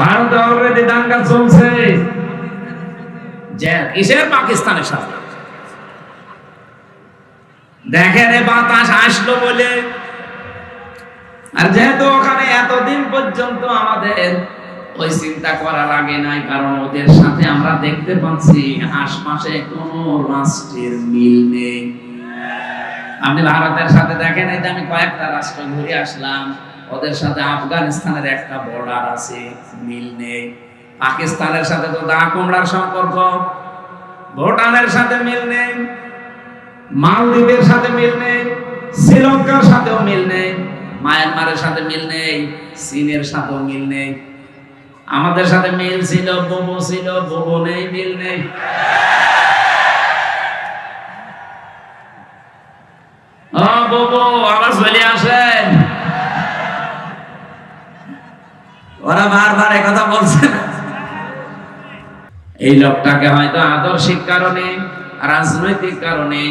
ভারতে অলরেডি দাঙ্গা চলছে, যে কিসের? পাকিস্তানের সাথে। দেখেন এ বাতাস আসলো বলে, আর যেহেতু ওখানে এতদিন পর্যন্ত আমাদের ওই চিন্তা করা লাগে নাই, কারণ ওদের সাথে আমরা দেখতে পাচ্ছি আশপাশে কোন রাষ্ট্রের মিল নেই। আপনি ভারতের সাথে দেখেন, এই যে আমি কয়েকটা রাষ্ট্র ঘুরে আসলাম, ওদের সাথে আফগানিস্তানের একটা বর্ডার আছে, মিল নেই। পাকিস্তানের সাথে তো দা কুমড়ার সম্পর্ক, ভুটানের সাথে মিল নেই, মালদ্বীপের সাথে মিল নেই, শ্রীলঙ্কার সাথেও মিল নেই, মায়ানমারের সাথে মিল নেই, চীনের সাথেও মিল নেই। আমাদের সাথে মিল ছিল, বোবো ছিল, বোবো নেই, মিল নেই। ও বোবো, আবার চলে আসেন। ওরা বারবার একথা বলছে না। এই লোকটাকে হয়তো আদর্শিক কারণে, রাজনৈতিক কারণে,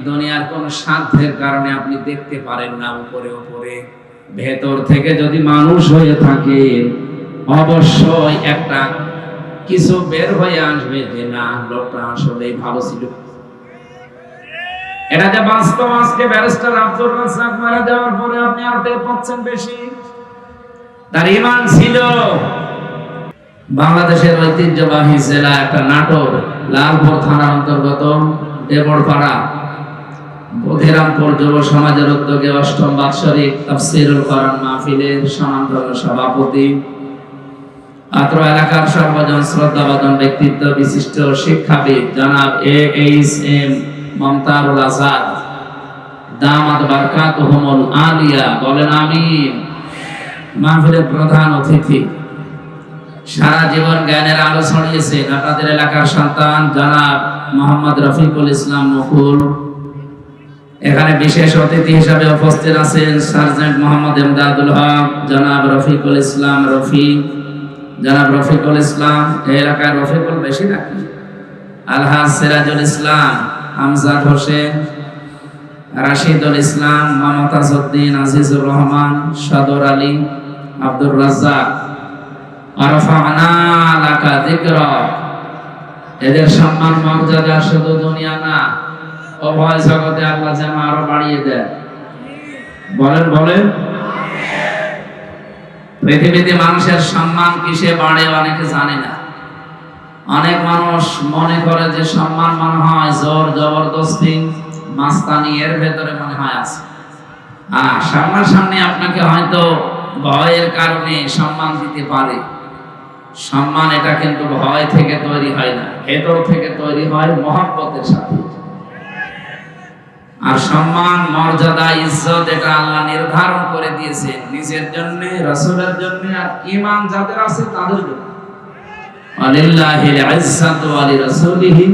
দুনিয়ার কোন স্বার্থের কারণে আপনি দেখতে পারেন না উপরে উপরে। ভেতর থেকে যদি মানুষ হয়ে থাকে, অবশ্যই একটা কিছু বের হয়ে আসবে যে না, লোকটা আসলেই ভালো ছিল। এটা যে বাস্তব, আজকে ব্যারিস্টার আব্দুর রাজ্জাক মারা যাওয়ার পরে আপনি আর টের পাচ্ছেন বেশি। তার ঈমান ছিল। বাংলাদেশের ঐতিহ্যবাহী জেলা একটা নাটোর, লালপুর থানার অন্তর্গত দেবরপাড়া, বধিরামপুর যুব সমাজের উদ্যোগে ৮ম বাৎসরিক তাফসীরুল কোরআন মাহফিলের সমান্তরাল সভাপতি, আত্র এলাকার সর্বজন শ্রদ্ধাভাজন ব্যক্তিত্ব বিশিষ্ট শিক্ষাবিদ জনাব AHM মমতারুল আজাদ দামাত বারকাতুহুমুল আলিয়া, বলেন আমিন। মাহফিলের প্রধান অতিথি, সারা জীবন জ্ঞানের আলো ছড়িয়েছেন আপনাদের এলাকার সন্তান জনাব মোহাম্মদ রফিকুল ইসলাম মুকুল। এখানে বিশেষ অতিথি হিসাবে উপস্থিত আছেন সার্জেন্ট মোহাম্মদ ইমদাদুল হক, জনাব রফিকুল ইসলাম রফি, জনাব রফিকুল ইসলাম। এই এলাকায় রফিকুল বেশি নাকি? আলহাজ সিরাজুল ইসলাম, আমজাদ হোসেন, রাশিদুল ইসলাম, মমতাজউদ্দিন, আজিজুর রহমান, সদর আলী, আব্দুর রাজ্জাক। এদের সম্মান মর্যাদা শুধু দুনিয়া না, উভয় জগতে আল্লাহ যেন আরো বাড়িয়ে দেয়। বলেন বলেন। পৃথিবীতে মানুষের সম্মান কিসে বাড়ে অনেকে জানে না। অনেক মানুষ মনে করে যে সম্মান মনে হয় জোর জবরদস্তি, মাস্তানি, এর ভেতরে মনে হয় আছে। সামনাসামনি আপনাকে হয়তো ভয়ের কারণে সম্মান দিতে পারে। সম্মান এটা কিন্তু ভয় থেকে তৈরি হয় না, ভেতর থেকে তৈরি হয় মহব্বতের সাথে। আর সম্মান, মর্যাদা, ইজ্জত এটা আল্লাহ নির্ধারণ করে দিয়েছেন নিজের জন্য, রাসূলের জন্য, আর ঈমান যাদের আছে তাদের জন্য। আলিল্লাহিল ইজ্জাতু ওয়া লিরাসূলিহি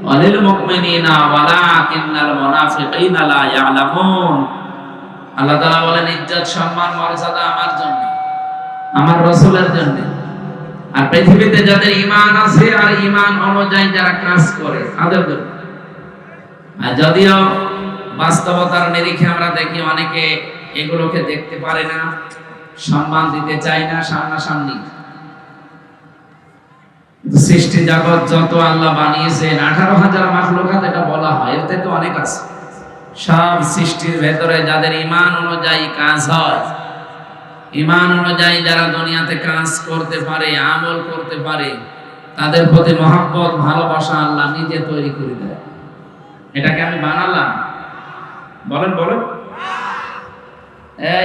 ওয়া লিল মুমিনিনা ওয়ালাকিন্নাল মুনাফিকিনা লা ইয়ালামুন। আল্লাহ তাআলা বলেন, ইজ্জত, সম্মান, মর্যাদা আমার জন্য, আমার রাসূলের জন্য, আর পৃথিবীতে যাদের ঈমান আছে আর ঈমান অনুযায়ী যারা কাজ করে তাদের জন্য। আর যদিও বাস্তবতার নিরিখে আমরা দেখি অনেকে এগুলোকে দেখতে পারে না, সম্মান দিতে চায় না সামনাসামনি। সৃষ্টি জগৎ যত আল্লাহ বানিয়েছেন, 18,000 মাখলুকাত এটা বলা হয়, এর থেকে অনেক আছে। সব সৃষ্টির ভেতরে যাদের ঈমান অনুযায়ী কাজ হয়, ঈমান অনুযায়ী যারা দুনিয়াতে কাজ করতে পারে, আমল করতে পারে, তাদের প্রতি মহব্বত, ভালোবাসা আল্লাহ নিজে তৈরি করে দেয়। এটাকে আমি বানালাম। বলেন বলেন।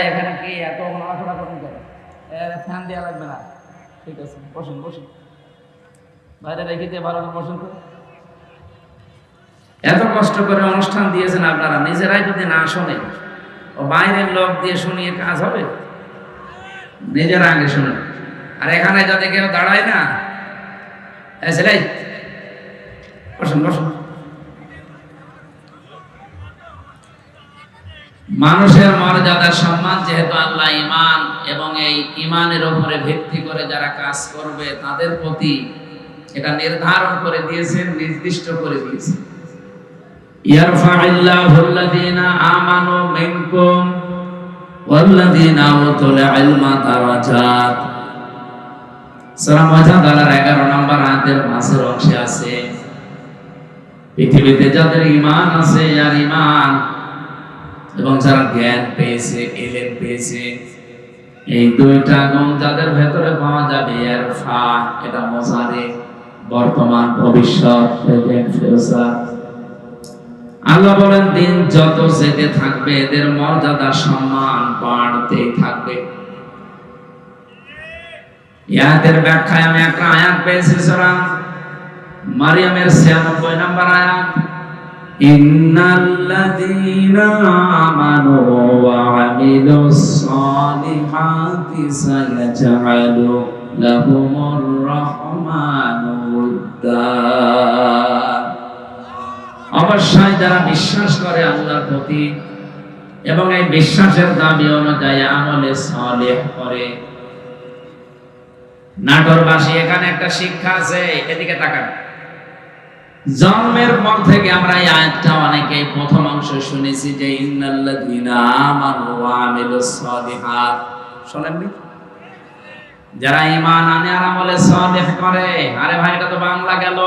এখানে কি এত নড়াচড়া করুন করে? ফ্যান দেওয়া লাগবে না, ঠিক আছে, বসুন বসুন, বাইরে রেখে দিয়ে ভালো করে বসুন। এত কষ্ট করে অনুষ্ঠান দিয়েছেন আপনারা, নিজেরাই যদি না শোনেন, ও বাইরের লোক দিয়ে শুনিয়ে কাজ হবে? নিজেরা আগে শুনে। আর এখানে যদি কেউ দাঁড়ায় না, ছেলেই বসুন বসুন। মানুষের মর্যাদা, সম্মান যেহেতু আল্লাহ ঈমান এবং এই ঈমানের উপরে ভিত্তি করে যারা কাজ করবে তাদের প্রতি এটা নির্ধারণ করে দিয়েছেন, নির্দিষ্ট করে দিয়েছেন। ইয়ারফা'িল্লাহুল্লাযীনা আমানু মিনকুম ওয়াল্লাযীনা উতুল ইলমা দারাজাত। সূরা মুজাদালার 11 নম্বর আয়াতের মাঝের অংশে আছে, পৃথিবীতে যাদের ঈমান আছে আর ঈমান এবং যারা জ্ঞান পেয়েছে, ইলম পেয়েছে, এই দুইটা গুণ যাদের ভেতরে পাওয়া যাবে, ইরফা এটা মুজারে, বর্তমান ভবিষ্যৎ প্রেজেন্ট ফিউচার। আল্লাহ বলেন দিন যত যেতে থাকবে এদের মর্যাদা সম্মান বাড়তেই থাকবে। আয়াতের ব্যাখ্যায় আমি একটা আয়াত পেয়েছি সূরা মারিয়ামের 96 নম্বর আয়াত, ইন্নাল্লাযীনা আমানু ওয়া আমিলুস সালিহাতি সায়াজআলু লাহুমুর রাহমানু উদ্দা। অবশ্যই যারা বিশ্বাস করে আল্লাহর প্রতি এবং এই বিশ্বাসের দাবি অনুযায়ী আমলে সালেহ করে। নাটোরবাসী, এখানে একটা শিক্ষা আছে, এদিকে তাকান। জন্মের পর থেকে আমরা এই আয়াতটা অনেকেই প্রথম অংশ শুনেছি যে ইন্নাল্লাযীনা আমানু ওয়া আমিলুস সালিহাত, শুনেননি? যারা ঈমান আনে আর আমলে সালেহ করে। আরে ভাই, এটা তো বাংলা গেল,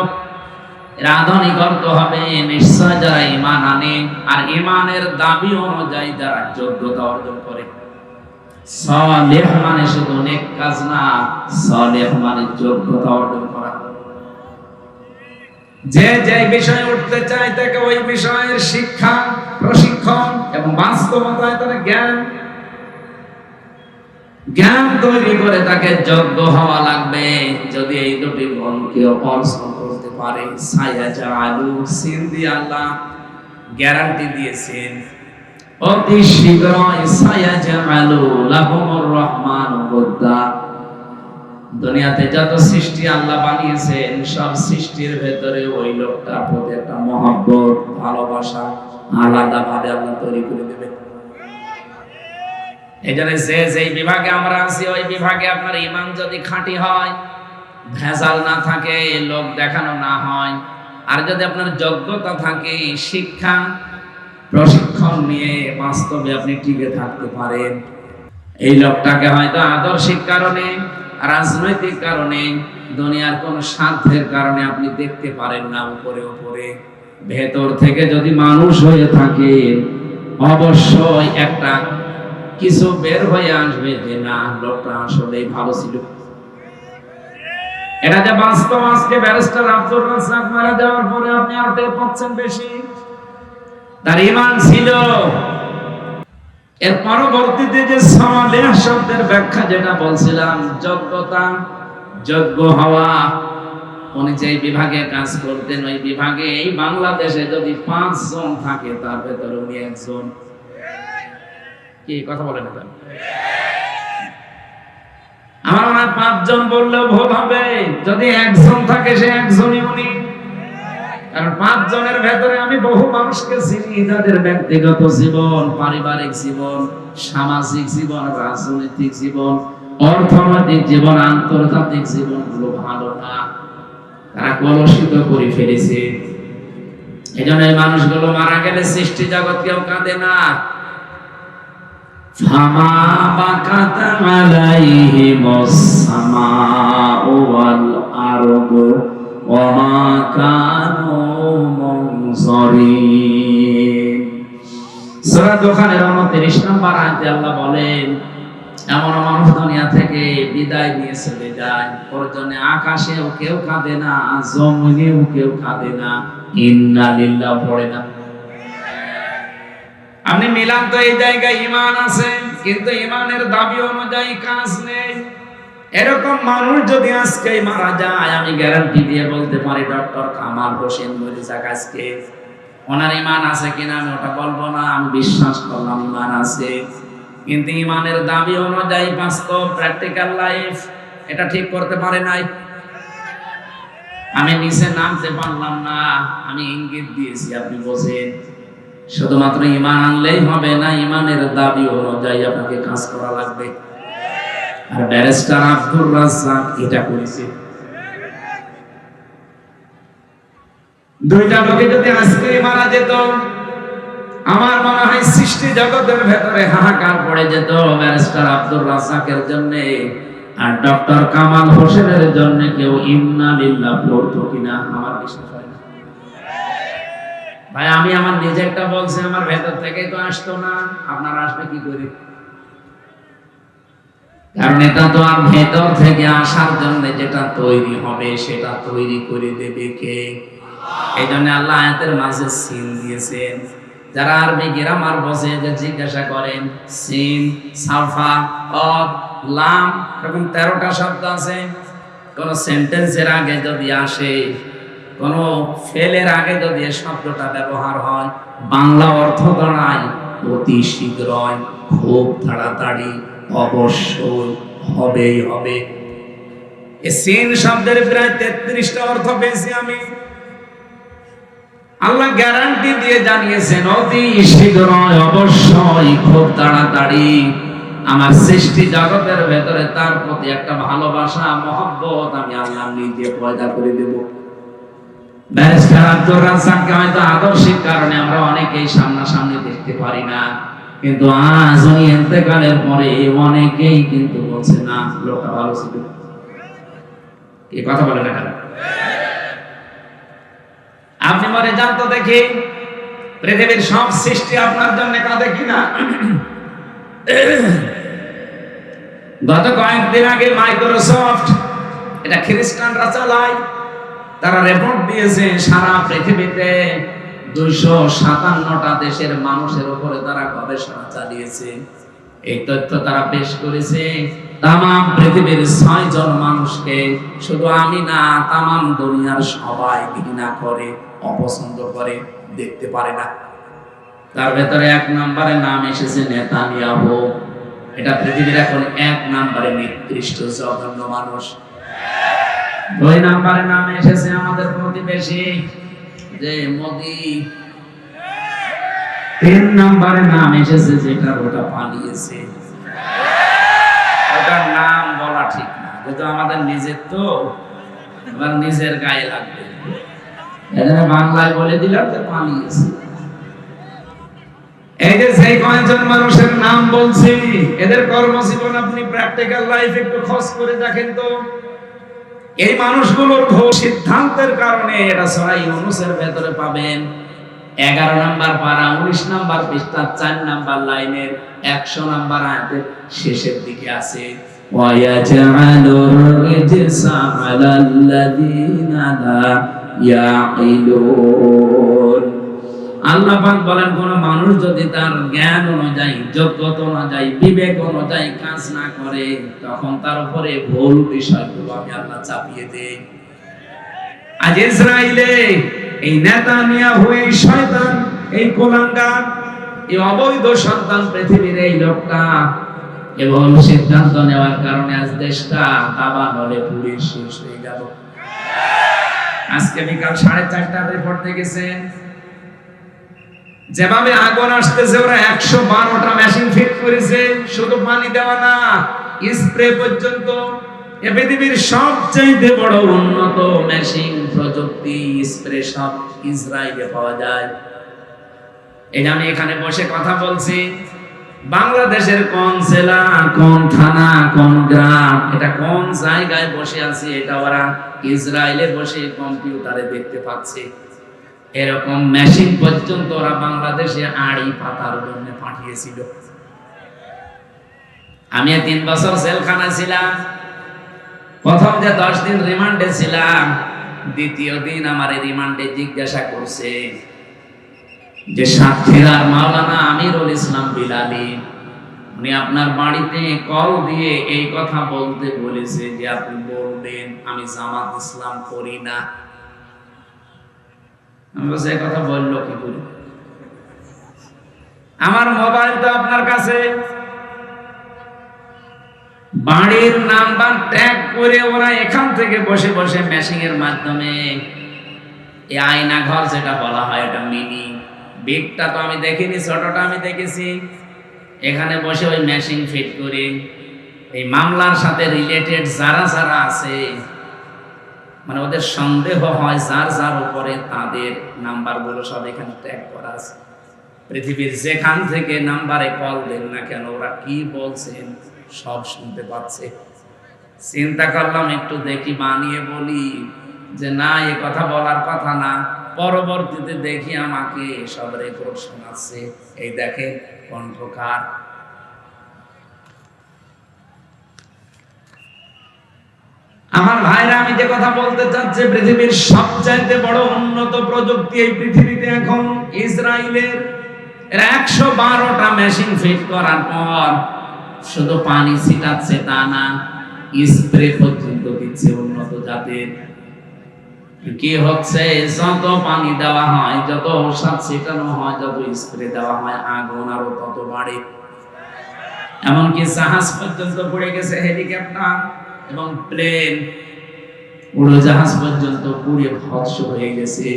এর আধুনিক অর্থ হবে নিশ্চয় যারা ঈমান আনে আর ঈমানের দাবি অনুযায়ী যারা যোগ্যতা অর্জন করে। সালেহ মানে শুধু নেক কাজ না, সালেহ মানে যোগ্যতা অর্জন করা। যে যে বিষয়ে উঠতে চায় তাকে ওই বিষয়ের শিক্ষা, প্রশিক্ষণ এবং বাস্তবতায় তার জ্ঞান তৈরি করে তাকে যোগ্য হওয়া লাগবে। যদি এই দুটি গুণ কেউ অর্জন করতে পারে, সায়াজআলু, সিন দিয়ে আল্লাহ গ্যারান্টি দিয়েছেন অতি শীঘ্রই সায়াজআলু লাহুমুর রাহমানু উদ্দা। দুনিয়াতে যত সৃষ্টি আল্লাহ বানিয়েছেন সব সৃষ্টির ভেতরে ওই লোকটার প্রতি একটা মহব্বত, ভালোবাসা আলাদা ভাবে আল্লাহ তৈরি করে দেবে। এই জন্য যে বিভাগে আমরা আছি ওই বিভাগে আপনার ঈমান যদি খাঁটি হয়, ভেজাল না থাকে, লোক দেখানো না হয়, আর যদি আপনার যোগ্যতা থাকে, শিক্ষা প্রশিক্ষণ নিয়ে বাস্তবে আপনি টিকে থাকতে পারেন, এই লোকটাকে হয়তো আদর্শিক কারণে, রাজনৈতিক কারণে, দুনিয়ার কোন স্বার্থের কারণে আপনি দেখতে পারেন না উপরে উপরে, ভেতর থেকে যদি মানুষ হয়ে থাকে অবশ্যই একটা কিছু বের হয়ে আসবে যে না, লোকটা আসলেই ভালো ছিল। এটা যে বাস্তব। আজকে ব্যারিস্টার আব্দুর রাজ্জাক মারা যাওয়ার পরে আপনি আর টের পাচ্ছেন বেশি তার ঈমান ছিল। এর পরবর্তীতে যে সালেহ শব্দের ব্যাখ্যা যেটা বলছিলাম, যোগ্যতা, যোগ্য হওয়া। উনি যে বিভাগে কাজ করতেন ওই বিভাগে এই বাংলাদেশে যদি 5 জন থাকে তার ভেতরে উনি একজন। কি কথা বলেন? আমার মনে হয় 5 জন বললেও ভুল হবে। যদি একজন থাকে সে একজনই উনি। কারণ 5 জনের ভেতরে আমি বহু মানুষকে চিনি যাদের ব্যক্তিগত জীবন, পারিবারিক জীবন, সামাজিক জীবন, রাজনৈতিক জীবন, অর্থনৈতিক জীবন, আন্তর্জাতিক জীবন গুলো ভালো না, তারা কলুষিত করে ফেলেছে। এই জন্য এই মানুষগুলো মারা গেলে সৃষ্টি জগৎ কেউ কাঁদে না। ফামা বাকাত আলাইহিমুস সামাউ ওয়াল আরদু ওয়া মা কানু মুনসারিন। সূরা দোখানের 29 নম্বর আয়াতে আল্লাহ বলেন, এমন মানুষ দুনিয়া থেকে বিদায় নিয়ে চলে যায়, ওর জন্য আকাশেও কেউ কাঁদে না, জমিনেও কেউ কাঁদে না, ইন্না লিল্লাহ পড়ে না। আপনি মিলান তো এই জায়গায় ঈমান আছে কিন্তু ঈমানের দাবি অনুযায়ী কাজ নেই। এরকম মানুষ যদি আজকে মারা যায়, আমি গ্যারান্টি দিয়ে বলতে পারি ডক্টর কামাল হোসেন মরিজাক আজকে ওনার ঈমান আছে কিনা আমি ওটা বলবো না, আমি বিশ্বাস করলাম ঈমান আছে, কিন্তু ঈমানের দাবি অনুযায়ী বাস্তব প্র্যাকটিক্যাল লাইফ এটা ঠিক করতে পারে নাই। আমি নিচে নামতে পারলাম না, আমি ইঙ্গিত দিয়েছি, আপনি বোঝেন। শুধুমাত্র ঈমান আনলেই হবে না, ঈমানের দাবি অনুযায়ী আপনাকে কাজ করা লাগবে। আর ব্যারিস্টার আব্দুর রাজ্জাক এটা করেছে। দুইটা লোকে যদি আজকে মারা যেত, আমার মনে হয় সৃষ্টি জগতের ভেতরে হাহাকার পড়ে যেত ব্যারিস্টার আব্দুর রাজ্জাকের জন্য। আর ডক্টর কামাল হোসেনের জন্য কেউ ইন্না লিল্লাহ পড়তো কিনা আমার বিশ্বাস হয় না। ভাই আমি আমার নিজেরটা বলছি, আমার ভেতর থেকেই তো আসতো না, আপনারা আসবে কি করে? কারণ এটা তো আর ভেতর থেকে আসার জন্য যেটা তৈরি হবে সেটা তৈরি করে দেবে কে? এই জন্য আল্লাহ আয়াতের মাঝে সিন দিয়েছেন। যারা আরবি গ্রামার বোঝে যে জিজ্ঞাসা করেন, সিন, সাফা, অদ, লাম, এরকম 13টা শব্দ আছে। কোন সেন্টেন্সের আগে যদি আসে, কোন ফেলের আগে যদি এই শব্দটা ব্যবহার হয়, বাংলা অর্থ দাঁড়ায় অতি শীঘ্রই, খুব তাড়াতাড়ি, অবশ্যই, হবেই হবে। এই সিন শব্দের প্রায় 33টা অর্থ পেয়েছি আমি। আল্লাহ গ্যারান্টি দিয়ে জানিয়েছেন অতি শীঘ্রই, অবশ্যই, খুব তাড়াতাড়ি আমার সৃষ্টি জগতের ভেতরে তার প্রতি একটা ভালোবাসা, মহব্বত আমি আল্লাহ নিজে পয়দা করে দেব। ব্যারিস্টার আব্দুর রাজ্জাককে হয়তো আদর্শিক কারণে আমরা অনেকেই সামনাসামনি দেখতে পারি না, কিন্তু আজ উনি ইন্তেকালের পরে অনেকেই কিন্তু বলছে না লোকটা ভালো ছিল। এই কথা বলে না কেন? আপনি মরে যান তো দেখি পৃথিবীর সব সৃষ্টি আপনার জন্য কাঁদে কিনা? গত কয়েকদিন আগে মাইক্রোসফট, এটা খ্রিস্টানরা চালায়, তারা রিপোর্ট দিয়েছে সারা পৃথিবীতে 257টা দেশের মানুষের উপরে তারা গবেষণা চালিয়েছে। এই তথ্য তারা পেশ করেছে। তাম পৃথিবীর 6 জন মানুষকে, শুধু আমি না, তাম দুনিয়ার সবাই ঘৃণা করে, অপছন্দ করে, দেখতে পারে না। তার ভেতরে 1 নম্বরে নাম এসেছে নেতানিয়াহু। এটা পৃথিবীর এখন 1 নম্বরে নিকৃষ্ট জঘন্য মানুষ। 2 নম্বরে নাম এসেছে আমাদের প্রতিবেশী যে মোদি। 3 নম্বরে নাম এসেছে যেটা ওটা পালিয়েছে, ওটার নাম বলা ঠিক না, যেহেতু আমাদের নিজের তো এবার নিজের গায়ে লাগবে, এজন্য বাংলায় বলে দিলাম যে পালিয়েছে। এই যে সেই কয়েকজন মানুষের নাম বলছি, এদের কর্মজীবন আপনি প্র্যাকটিক্যাল লাইফ একটু খোঁজ করে দেখেন তো। এই মানুষগুলোর ভুল সিদ্ধান্তের কারণে, এটা সূরা ইউনূসের ভেতরে পাবেন 11 নম্বর পারা 19 নম্বর পৃষ্ঠা 4 নম্বর লাইনের 100 নম্বর আয়াতের শেষের দিকে আছে, ওয়ায়াজআলুর রিজসা আলাল্লাযীনা লা ইয়াকিলুন। আল্লাহ পাক বলেন, কোন মানুষ যদি তার জ্ঞান অনুযায়ী, যোগ্যতা অনুযায়ী, বিবেক অনুযায়ী কাজ না করে, তখন তার উপরে ভুল বিষয়গুলো আমি আল্লাহ চাপিয়ে দেই। আজ ইসরায়েলে এই নেতানিয়াহু, এই শয়তান, এই কুলাঙ্গার, এই অবৈধ সন্তান পৃথিবীর এই লোকটা এবং সিদ্ধান্ত নেওয়ার কারণে আজ দেশটা দাবানলে পুড়ে শেষ হয়ে গেল। আজকে বিকাল 4:30টার রিপোর্ট দেখেছেন, যেভাবে আগুন আসতেছে, ওরা 112টা মেশিন ফিট করেছে, শুধু পানি দেওয়া না, স্প্রে পর্যন্ত। এ পৃথিবীর সবচেয়ে বড় উন্নত মেশিন প্রযুক্তি, স্প্রে সব ইসরায়েলে পাওয়া যায়। এই আমি এখানে বসে কথা বলছি, বাংলাদেশের কোন জেলা, কোন থানা, কোন গ্রাম, এটা কোন জায়গায় বসে আছি, এটা ওরা ইসরায়েলে বসে কম্পিউটারে দেখতে পাচ্ছে। এরকম মেশিন পর্যন্ত ওরা বাংলাদেশে আড়ি পাতার জন্য পাঠিয়েছিল। আমি 3 বছর জেলখানায় ছিলাম। প্রথম যে 10 দিন রিমান্ডে ছিলাম, দ্বিতীয় দিন আমার রিমান্ডে জিজ্ঞাসা করছে যে সাতক্ষীরার মাওলানা আমিরুল ইসলাম বিলালী, উনি আপনার বাড়িতে কল দিয়ে এই কথা বলতে বলেছে যে আপনি বলবেন আমি জামাত ইসলাম করি না। আমি বলছি, এই কথা বললো কি করে? আমার মোবাইল তো আপনার কাছে, বাড়ির নাম্বার ট্যাগ করে ওরা এখান থেকে বসে বসে মেশিনের মাধ্যমে, এই আয়না ঘর যেটা বলা হয়, এটা মিনি, বিগটা তো আমি দেখিনি, ছোটটা আমি দেখেছি। এখানে বসে ওই মেশিন ফিট করে এই মামলার সাথে রিলেটেড যারা যারা আছে, মানে ওদের সন্দেহ হয় যার যার উপরে, তাদের নাম্বারগুলো সব এখানে ট্যাগ করা আছে। পৃথিবীর যেখান থেকে নাম্বারে কল দেন না কেন, ওরা কি বলছেন সব শুনতে পাচ্ছে। চিন্তা করলাম একটু দেখি বানিয়ে বলি যে না, এ কথা বলার কথা না। পরবর্তীতে দেখি আমাকে সব রেকর্ড শোনাচ্ছে। এই দেখেন কণ্ঠকার। আমার ভাইরা, আমি যে কথা বলতে চাচ্ছি, পৃথিবীর সবচাইতে বড় উন্নত প্রযুক্তি এই পৃথিবীতে এখন ইসরায়েলের। এরা 112টা মেশিন ফিট করার পর শুধু পানি ছিটাচ্ছে তা না, স্প্রে পর্যন্ত দিচ্ছে উন্নত জাতের। কি হচ্ছে, যত পানি দেওয়া হয়, যত ঔষধ ছিটানো হয়, যত স্প্রে দেওয়া হয়, আগুন আরো তত বাড়ে। এমনকি জাহাজ পর্যন্ত পড়ে গেছে, হেলিকপ্টার এবং প্লেন, উড়োজাহাজ পর্যন্ত পুড়ে ভস্ম হয়ে গেছে।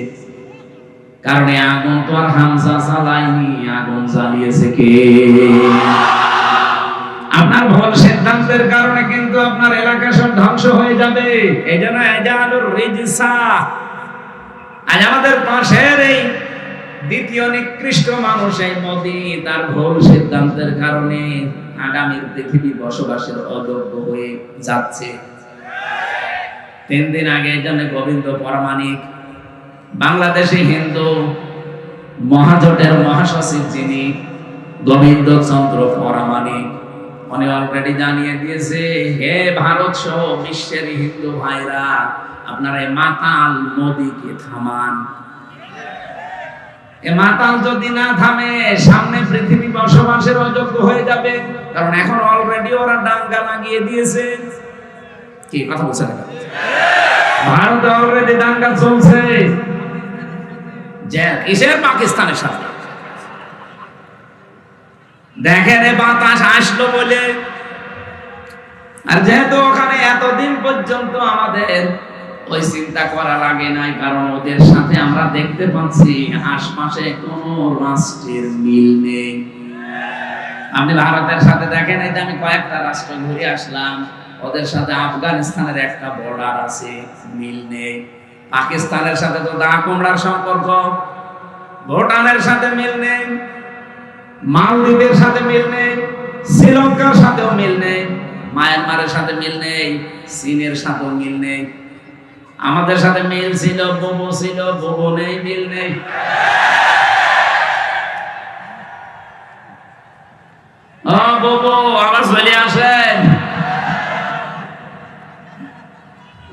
কারণ আগুন তো আর হামজা চালায়নি, আগুন জ্বালিয়েছে কে? আপনার ভুল সিদ্ধান্তের কারণে কিন্তু আপনার এলাকা সব ধ্বংস হয়ে যাবে। এই জন্য এজালুর রিজসা। আজ আমাদের পাশের এই দ্বিতীয় নিকৃষ্ট মানুষ এই মোদি, তার ভুল সিদ্ধান্তের কারণে আগামীর পৃথিবী বসবাসের অযোগ্য হয়ে যাচ্ছে। 3 দিন আগে এই জন্য গোবিন্দ পরামানিক, বাংলাদেশি হিন্দু মহাজোটের মহাসচিব যিনি গোবিন্দ চন্দ্র পরামানিক, উনি অলরেডি জানিয়ে দিয়েছে, হে ভারত সহ বিশ্বের হিন্দু ভাইরা, আপনারা এই মাতাল মোদিকে থামান। এ মাতাল যদি না থামে, সামনে পৃথিবী বসবাসের অযোগ্য হয়ে যাবে। কারণ এখন অলরেডি ওরা দাঙ্গা লাগিয়ে দিয়েছে। কি কথা বলছেন? ভারতে অলরেডি দাঙ্গা চলছে। যে কিসের? পাকিস্তানের সাথে। দেখেন, বাতাস আসলো বলে। আর যেহেতু ওখানে এতদিন পর্যন্ত আমাদের ওই চিন্তা করা লাগে নাই, কারণ ওদের সাথে আমরা দেখতে পাচ্ছি আশপাশে কোনো রাষ্ট্রের মিল নেই। আপনি ভারতের সাথে দেখেন, এই যে আমি কয়েকটা রাষ্ট্র ঘুরে আসলাম, ওদের সাথে আফগানিস্তানের একটা বর্ডার আছে, মিল নেই। পাকিস্তানের সাথে তো দা কুমড়ার সম্পর্ক, ভুটানের সাথে মিল নেই, মালদ্বীপের সাথে মিল নেই, শ্রীলঙ্কার সাথেও মিল নেই, মায়ানমারের সাথে মিল নেই, চীনের সাথেও মিল নেই। আমাদের সাথে মিল ছিল, বোবো ছিল, বোবো নেই, মিল নেই। ও বোবো, আবার চলে আসেন।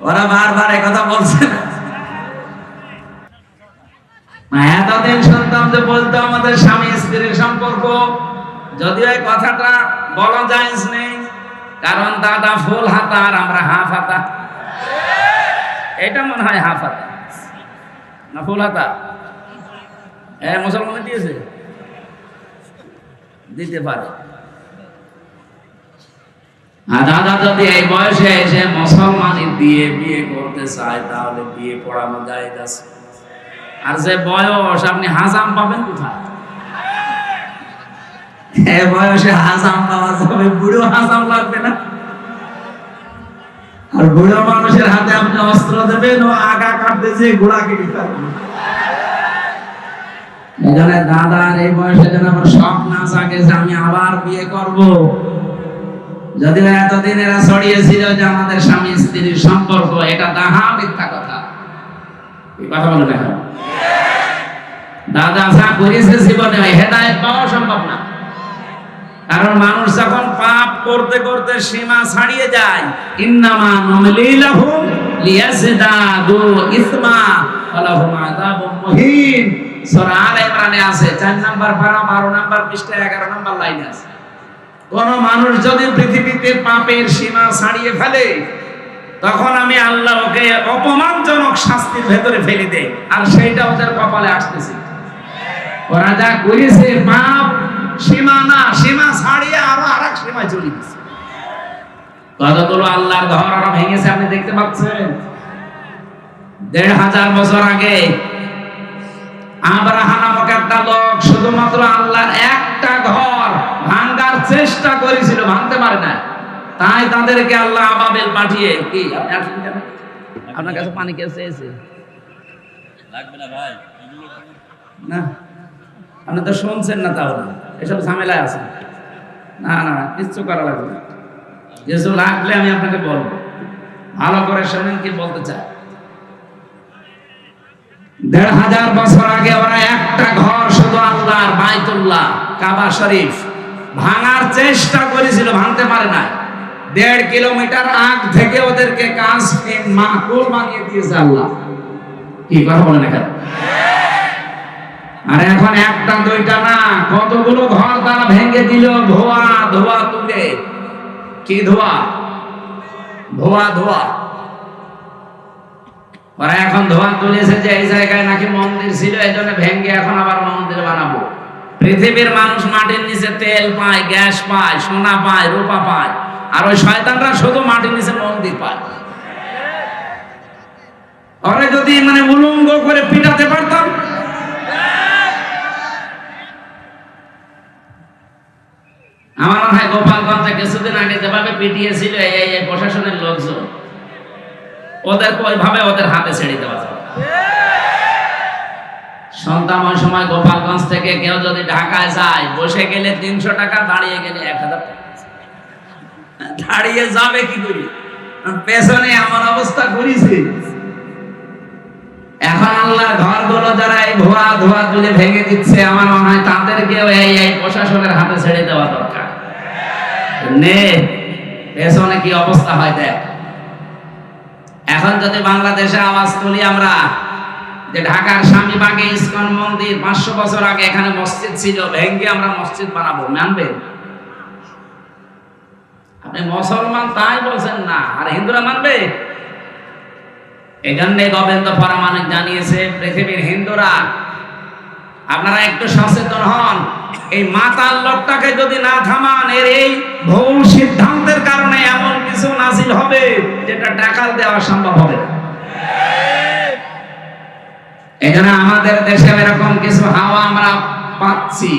ওরা বারবার একথা বলছে না। এতদিন শুনতাম যে বলতো আমাদের স্বামী স্ত্রীর সম্পর্ক, যদিও এই কথাটা বলা জায়েজ নেই, কারণ দাদা ফুল হাতা আর আমরা হাফ হাতা। এটা মনে হয় হাফ হাতা না ফুল হাতা? মুসলমানে দিয়েছে, দিতে পারে। আর দাদা যদি এই বয়সে এসে মুসলমানি দিয়ে বিয়ে করতে চায়, তাহলে বিয়ে পড়ানো যায় আছে। আর যে বয়স, আপনি হাজাম পাবেন কোথায়? এই বয়সে হাজাম পাওয়া যাবে, বুড়ো হাজাম লাগবে না? আর বুড়ো মানুষের হাতে আপনি অস্ত্র দেবেন, ও আগা কাটতে যে ঘোড়া কেটে ফেলবে। এখানে দাদার এই বয়সে যেন আমার শখ না জাগে যে আমি আবার বিয়ে করব। যদিও এতদিন এরা ছড়িয়েছিল যে আমাদের স্বামী স্ত্রীর সম্পর্ক, এটা দাহা মিথ্যা কথা। এই কথা বলে দেখো, দাদা যা করেছে জীবনে হেদায়েত পাওয়া সম্ভব না। কারণ মানুষ যখন পাপ করতে করতে সীমা ছাড়িয়ে যায়, ইন্নামা নুমলি লাহুম লিয়াজদাদু ইসমা ওয়া লাহুম আযাবুম মুহিন। সূরা আলে ইমরানে আছে, 4 নাম্বার পারা 12 নাম্বার পৃষ্ঠা 11 নাম্বার লাইনে আছে। কোন মানুষ যদি পৃথিবীতে পাপের সীমা ছাড়িয়ে ফেলে, তখন আমি আল্লাহ ওকে অপমানজনক শাস্তির ভেতরে ফেলে দেই, আর সেইটা ওদের কপালে আসতেছে। ওরা যা করেছে পাপ সীমা না, সীমা ছাড়িয়ে আরো আরেক সীমায় চলে গেছে। কতগুলো আল্লাহর ঘর ওরা ভেঙেছে, আপনি দেখতে পাচ্ছেন। 1500 বছর আগে আব্রাহাম নামক একটা লোক শুধুমাত্র আল্লাহর একটা ঘর ভাঙার চেষ্টা করেছিল, ভাঙতে পারে না। তাই তাদেরকে আল্লাহ আবাবিল পাঠিয়ে, কি আপনি আসেন কেন? আপনার কাছে পানি কে চেয়েছে? লাগবে না ভাই, না আপনি তো শুনছেন না, তাহলে এসব ঝামেলায় আছেন। না না, কিচ্ছু করা লাগবে না, কিছু লাগলে আমি আপনাকে বলবো। ভালো করে শুনেন কি বলতে চায়। ১৫০০ বছর আগে ওরা একটা ঘর শুধু আল্লাহর বাইতুল্লাহ কাবা শরীফ ভাঙার চেষ্টা করেছিল, ভাঙতে পারে না। ১.৫ কিলোমিটার আগ থেকে ওদেরকে কাজ মাকুল বানিয়ে দিয়েছে আল্লাহ। কি কথা বলেন এখানে? আর এখন একটা দুইটা না, কতগুলো ঘর তারা ভেঙে দিল ধোয়া ধোয়া তুলে। কি ধোয়া? ধোয়া ধোয়া। ওরা এখন ধোয়া তুলেছে যে এই জায়গায় নাকি মন্দির ছিল, এই জন্য ভেঙে এখন আবার মন্দির বানাবো। পৃথিবীর মানুষ মাটির নিচে তেল পায়, গ্যাস পায়, সোনা পায়, রূপা পায়, আর ওই শয়তানরা শুধু মাটির নিচে মন্দির পায়। ওরা যদি মানে উলঙ্গ করে পিটাতে পারতাম, আমার মনে হয় গোপালগঞ্জে কিছুদিন আগে যেভাবে পিটিয়েছিল এই প্রশাসনের লোকজন, ওদেরকে ওইভাবে ওদের হাতে ছেড়ে দেওয়া যাবে। সন্তান ওই সময় গোপালগঞ্জ থেকে কেউ যদি ঢাকায় যায়, বসে গেলে ৩০০ টাকা, দাঁড়িয়ে গেলে ১০০০ টাকা। দাঁড়িয়ে যাবে কি করি, পেছনে এমন অবস্থা করেছে। এখন আল্লাহর ঘরগুলো যারা এই ধোয়া ধোয়া তুলে ভেঙে দিচ্ছে, আমার মনে হয় তাদেরকেও এই প্রশাসনের হাতে ছেড়ে দেওয়া দরকার। নে পেছনে কি অবস্থা হয় দেখ। এখন যদি বাংলাদেশে আওয়াজ তুলি আমরা যে ঢাকার স্বামীবাগে ইসকন মন্দির ৫০০ বছর আগে এখানে মসজিদ ছিল, ভেঙে আমরা মসজিদ বানাবো, মানবেন? আপনি মুসলমান তাই বলছেন না, আর হিন্দুরা মানবে? এই জন্যে গোবিন্দ পরমাণিক জানিয়েছে পৃথিবীর হিন্দুরা আপনারা একটু সচেতন হন। এই মাতাল লোকটাকে যদি না থামান, এর এই ভুল সিদ্ধান্তের কারণে এমন কিছু নাজিল হবে যেটা টাকাল দেওয়া সম্ভব হবে না। এই জন্য আমাদের দেশে এরকম কিছু হাওয়া আমরা পাচ্ছি।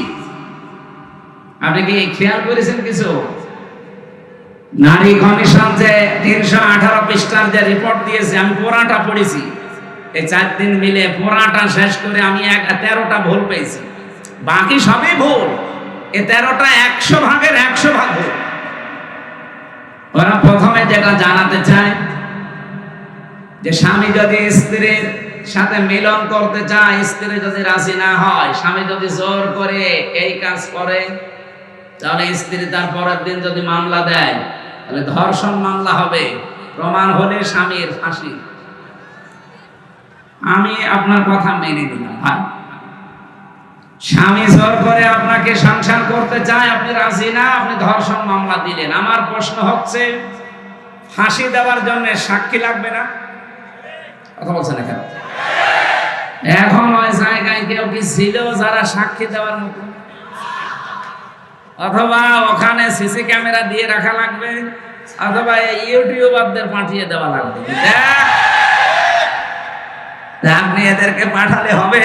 আপনি কি খেয়াল করেছেন কিছু? নারী কমিশন যে ৩১৮ পৃষ্ঠার যে রিপোর্ট দিয়েছে, আমি পুরাটা পড়েছি। এই ৪ দিন মিলে পুরাটা শেষ করে আমি ১৩টা ভুল পেয়েছি, বাকি সবই ভুল। এই ১৩টা ১০০ ভাগের ১০০ ভাগ ভুল। ওরা প্রথমে যেটা জানাতে চায় যে স্বামী যদি স্ত্রীর সাথে মিলন করতে চায়, স্ত্রী যদি রাজি না হয়, স্বামী যদি জোর করে এই কাজ করে, তাহলে স্ত্রী তার পরের দিন যদি মামলা দেয়, তাহলে ধর্ষণ মামলা হবে, প্রমাণ হলে স্বামীর ফাঁসি। আমি আপনার কথা মেনে নিলাম ভাই, স্বামী জোর করে আপনাকে সংসার করতে চায়, আপনি রাজি না, আপনি ধর্ষণ মামলা দিলেন। আমার প্রশ্ন হচ্ছে, ফাঁসি দেওয়ার জন্য সাক্ষী লাগবে না? কথা বলছেন না কেন? এখন ওই জায়গায় কেউ কি ছিল যারা সাক্ষী দেওয়ার মতো? অথবা ওখানে সিসি ক্যামেরা দিয়ে রাখা লাগবে, অথবা ইউটিউবারদের পাঠিয়ে দেওয়া লাগবে। আপনি এদেরকে পাঠালে হবে?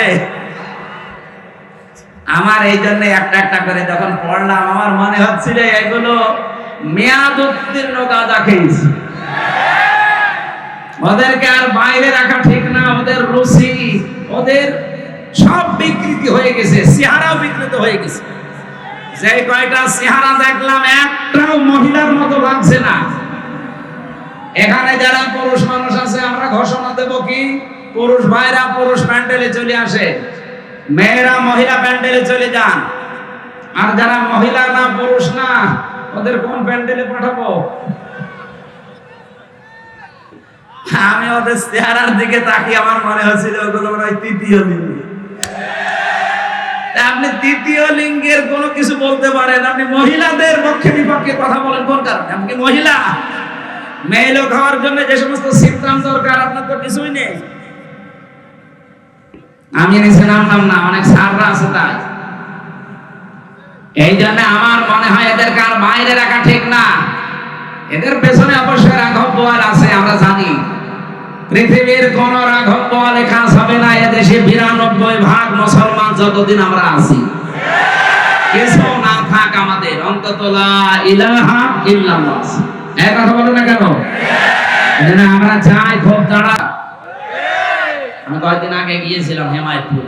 আমার এই জন্য একটা একটা করে যখন পড়লাম, আমার মনে হচ্ছিল এগুলো মেয়াদ উত্তীর্ণ গাঁজা খেয়েছি। ওদেরকে আর বাইরে রাখা ঠিক না, ওদের রুচি, ওদের সব বিকৃতি হয়ে গেছে, চেহারাও বিকৃত হয়ে গেছে। যে কয়টা চেহারা দেখলাম, একটাও মহিলার মতো লাগছে না। এখানে যারা পুরুষ মানুষ আছে, আমরা ঘোষণা দেব কি, পুরুষ ভাইরা পুরুষ প্যান্ডেলে চলে আসে, মেয়েরা মহিলা প্যান্ডেলে চলে যান। আর যারা মহিলা না, পুরুষ না, ওদের কোন প্যান্ডেলে পাঠাবো? আমি ওদের চেহারার দিকে তাকিয়ে আমার মনে হচ্ছিল ওগুলো মনে হয় তৃতীয় লিঙ্গ। আপনি তৃতীয় লিঙ্গের কোনো কিছু বলতে পারেন, আপনি মহিলাদের পক্ষে বিপক্ষে কথা বলেন কোন কারণে? আপনি মহিলা, মেয়ে লোক হওয়ার জন্য যে সমস্ত সিমটম দরকার আপনার তো কিছুই নেই। আমি নিচে নামলাম না, অনেক সাররা আছে তাই। এই জন্য আমার মনে হয় এদেরকে আর বাইরে রাখা ঠিক না। এদের পেছনে অবশ্যই রাঘব বোয়াল আছে, আমরা জানি। পৃথিবীর কোন রাঘব বোয়ালে কাজ হবে না। এদেশে ৯২% মুসলমান যতদিন আমরা আছি, কিছু না থাক আমাদের, অন্তত লা ইলাহা ইল্লাল্লাহ। এই কথা বলেন না কেন? এজন্য আমরা চাই খুব তাড়া। আমি কয়েকদিন আগে গিয়েছিলাম হেমায়তপুর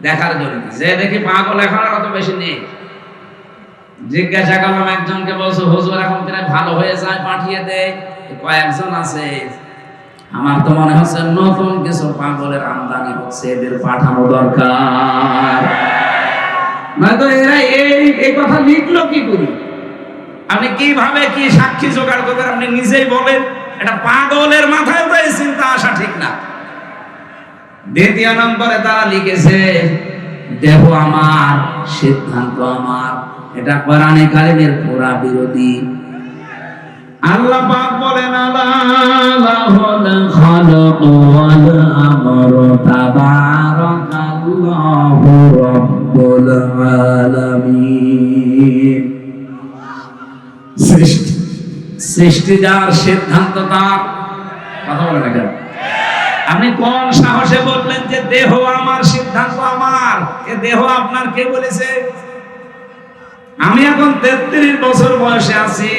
দেখার জন্য, যে দেখি পাগল এখন আর অত বেশি নেই। জিজ্ঞাসা করলাম একজনকে, বলছো হুজুর এখন প্রায় ভালো হয়ে যায়, পাঠিয়ে দেয়। কয়েকজন আছে, আমার তো মনে হচ্ছে নতুন কিছু পাগলের আমদানি হচ্ছে, এদের পাঠানো দরকার। নয়তো এরা এই কথা লিখলো কি করি? আপনি কিভাবে কি সাক্ষী জোগাড় করবেন আপনি নিজেই বলেন। এটা পাগলের মাথায় তো এই চিন্তা আসা ঠিক না। দ্বিতীয় নম্বরে তারা লিখেছে দেহ আমার, সিদ্ধান্ত আমার। এটা কোরআনে কারিমের পুরা বিরোধী। আল্লাহ পাক বলেন আলাহুল খালাক ওয়াল আমরু তাবারাকাল্লাহু রাব্বুল আলামিন। সৃষ্টি যার, সিদ্ধান্ত তার। কথা বলেন না কেন? আপনি কোন সাহসে বললেন যে দেহ আমার, সিদ্ধান্ত আমার? এ দেহ আপনার কে বলেছে? আমি এখন 33 বছর বয়সে আছি,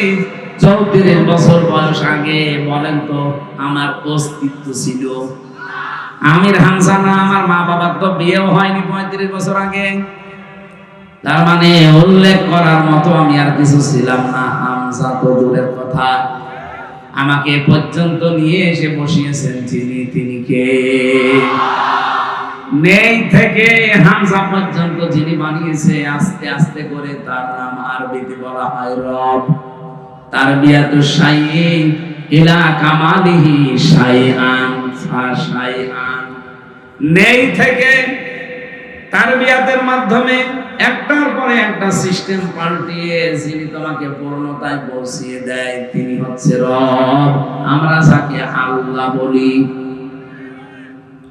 34 বছর বয়স আগে বলেন তো আমার অস্তিত্ব ছিল? আমির হামজা না, আমার মা বাবার তো বিয়েও হয়নি 35 বছর আগে। তার মানে উল্লেখ করার মতো আমি আর কিছু ছিলাম না। হামজা তো দূরের কথা, আমাকে পর্যন্ত নিয়ে এসে বসিয়েছেন তিনি কে? নেই থেকে হামজা পর্যন্ত যিনি বানিয়েছে, আস্তে আস্তে করে তার নাম আরবিতে বলা হয় রব। তারবিয়াতুশ শাইই ইলা কামালিহি শাইআন ফাশাইআন। নেই থেকে তারবিয়াতের মাধ্যমে একটার পরে একটা সিস্টেম পাল্টিয়ে যিনি তোমাকে পূর্ণতায় পৌঁছিয়ে দেয় তিনি হচ্ছে রব। আমরা যাকে আল্লাহ বলি।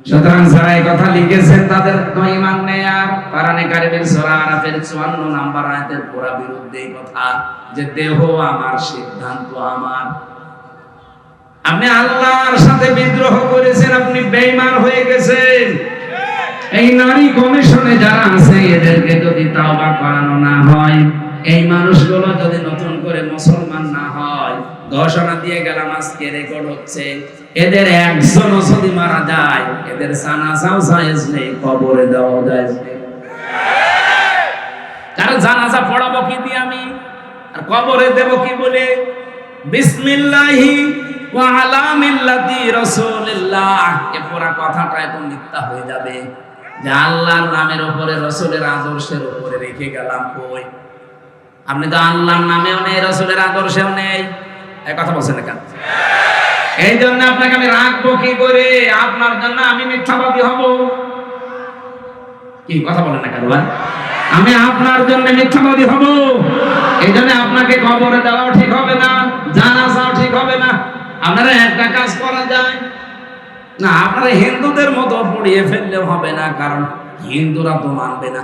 সুতরাং যারা এই কথা লিখেছেন তাদের তো ঈমান নেই। আর কোরআনে কারিমের সূরা আরাফের 54 নম্বর আয়াতের পুরা বিরুদ্ধে এই কথা যে দেহ আমার, সিদ্ধান্ত আমার। আপনি আল্লাহর সাথে বিদ্রোহ করেছেন, আপনি বেঈমান হয়ে গেছেন। এই নারী কমিশনে যারা আছে এদেরকে যদি তাওবা করানো না হয়, এই মানুষগুলো যদি নতুন করে মুসলমান না হয়, ঘোষণা দিয়ে গেলাম আজকে রেকর্ড হচ্ছে, এদের একজনও যদি মারা যায় এদের জানাজাও জায়েজ নেই, কবরে দেওয়া জায়েজ নেই। কারণ জানাজা পড়াবো কি দিয়ে আমি, আর কবরে দেব কি বলে? বিসমিল্লাহি ওয়া আলা মিল্লাতি রাসূলিল্লাহ। এ পুরো কথাটা এত মিথ্যা হয়ে যাবে যে আল্লাহর নামের উপরে, রাসূলের আদর্শের উপরে রেখে গেলাম। কই আপনি তো আল্লাহর নামেও নেই, রাসূলের আদর্শেও নেই। এই কথা বলছেন না কেন? এই জন্য আপনাকে আমি রাখবো কি করে? আপনার জন্য আমি মিথ্যাবাদী হব? কি কথা বলেন না কেন ভাই? আমি আপনার জন্য মিথ্যাবাদী হব? এই জন্য আপনাকে কবরে দেওয়াও ঠিক হবে না, জানাজাও ঠিক হবে না। আপনারা একটা কাজ করা যায় না, আপনারা হিন্দুদের মতো পড়িয়ে ফেললেও হবে না, কারণ হিন্দুরা তো মানবে না।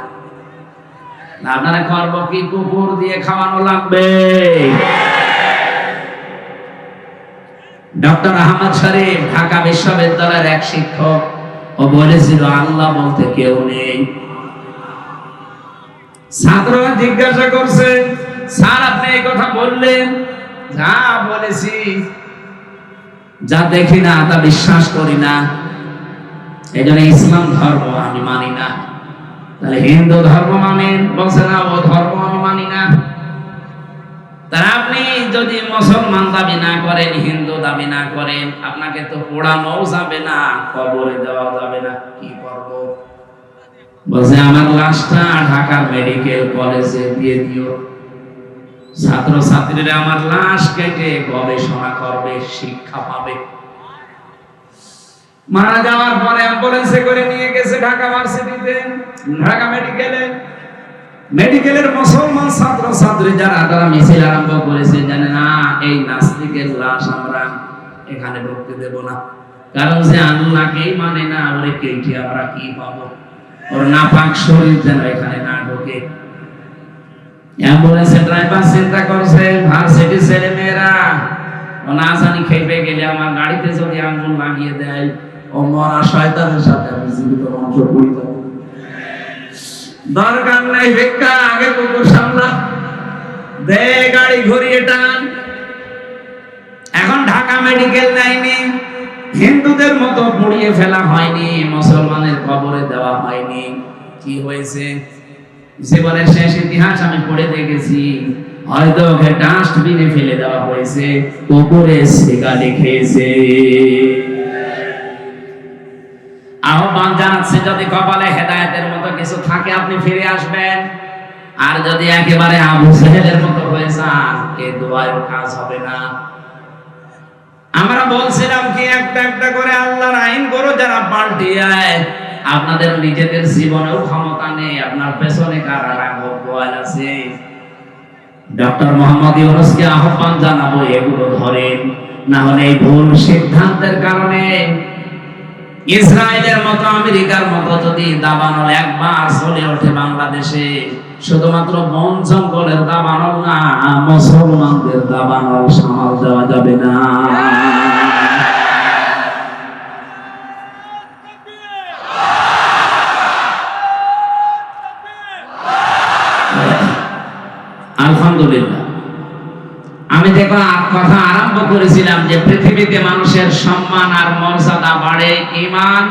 আপনারা করব কি? কুকুর দিয়ে খাওয়ানো লাগবে। ডক্টর আহমদ শরীফ ঢাকা বিশ্ববিদ্যালয়ের এক শিক্ষক, ও বলেছিল আল্লাহ বলতে কেউ নেই। ছাত্ররা জিজ্ঞাসা করছে, স্যার আপনি এই কথা বললেন? যা বলেছি, যা দেখি না তা বিশ্বাস করি না, এই জন্য ইসলাম ধর্ম আমি মানি না। তাহলে হিন্দু ধর্ম মানেন? বলছে না, ও ধর্ম আমি মানি না। তাহলে আপনি যদি মুসলমান দাবি না করেন, হিন্দু দাবি না করেন, আপনাকে তো পোড়ানো যাবে না, কবরে দেওয়া যাবে না, কি করব? বলছে আমার লাশটা ঢাকার মেডিকেল কলেজে দিয়ে দিও। ছাত্র ছাত্রীরা আমার লাশ কেটে গবেষণা করবে, শিক্ষা পাবে। মারা যাওয়ার পরে অ্যাম্বুলেন্সে করে নিয়ে গেছে ঢাকা ভার্সিটিতে, ঢাকা মেডিকেলের মুসলমান ছাত্র ছাত্রী যারা, তারা মিছিল আরম্ভ করেছে, জানে না এই নাস্তিকের লাশ আমরা এখানে ঢুকতে দেব না, কারণ যে আল্লাহকেই মানে না, ওরে কেটে আমরা কি পাবো? ওর নাপাক শরীর যেন এখানে না ঢোকে। অ্যাম্বুলেন্সের ড্রাইভার চিন্তা করছে, ভার্সিটি ছেলে মেয়েরা ও না জানি খেপে গেলে আমার গাড়িতে যদি আঙুল লাগিয়ে দেয়, ও মরা শয়তানের সাথে আমি জীবিত মাংস পড়ি যাব। দরকার নাই ভিক্ষা, আগে কুকুর সামলা দে, গাড়ি ঘুরিয়ে টান। এখন ঢাকা মেডিকেল লাইনে হিন্দুদের মতো পুড়িয়ে ফেলা হয়নি, মুসলমানের কবরে দেওয়া হয়নি। কি হয়েছে? জীবনের শেষ ইতিহাস আমি পড়ে দেখেছি। হয়তো ওকে ডাস্টবিনে ফেলে দেওয়া হয়েছে, কুকুরে সিগারে খেয়েছে। আহ্বান জানাচ্ছে, যদি কপালে হেদায়েতের মতো কিছু থাকে আপনি ফিরে আসবেন, আর যদি একেবারে আবু জেহেলের মতো হয়ে যান, এই দোয়ায় কাজ হবে না। আমরা বলছিলাম কি, একটা একটা করে আল্লাহর আইন করো, যারা পাল্টিয়ে আপনাদের নিজেদের জীবনেও ক্ষমতা নেই, আপনার পেছনে কারা রাখবো বয়াল আছে। ডক্টর মোহাম্মদ ইউনূসকে আহ্বান জানাবো, এগুলো ধরেন, না হলে এই ভুল সিদ্ধান্তের কারণে ইসরায়েলের মতো আমেরিকার মতো যদি দাবানল একবার চলে ওঠে বাংলাদেশে, শুধুমাত্র বন জঙ্গলের দাবানল না, মুসলমানদের দাবানল সামাল দেওয়া যাবে না। আলহামদুলিল্লাহ, আমি দেখো কথা আরম্ভ করেছিলাম যে পৃথিবীতে মানুষের সম্মান আর মর্যাদা বাড়ে ঈমান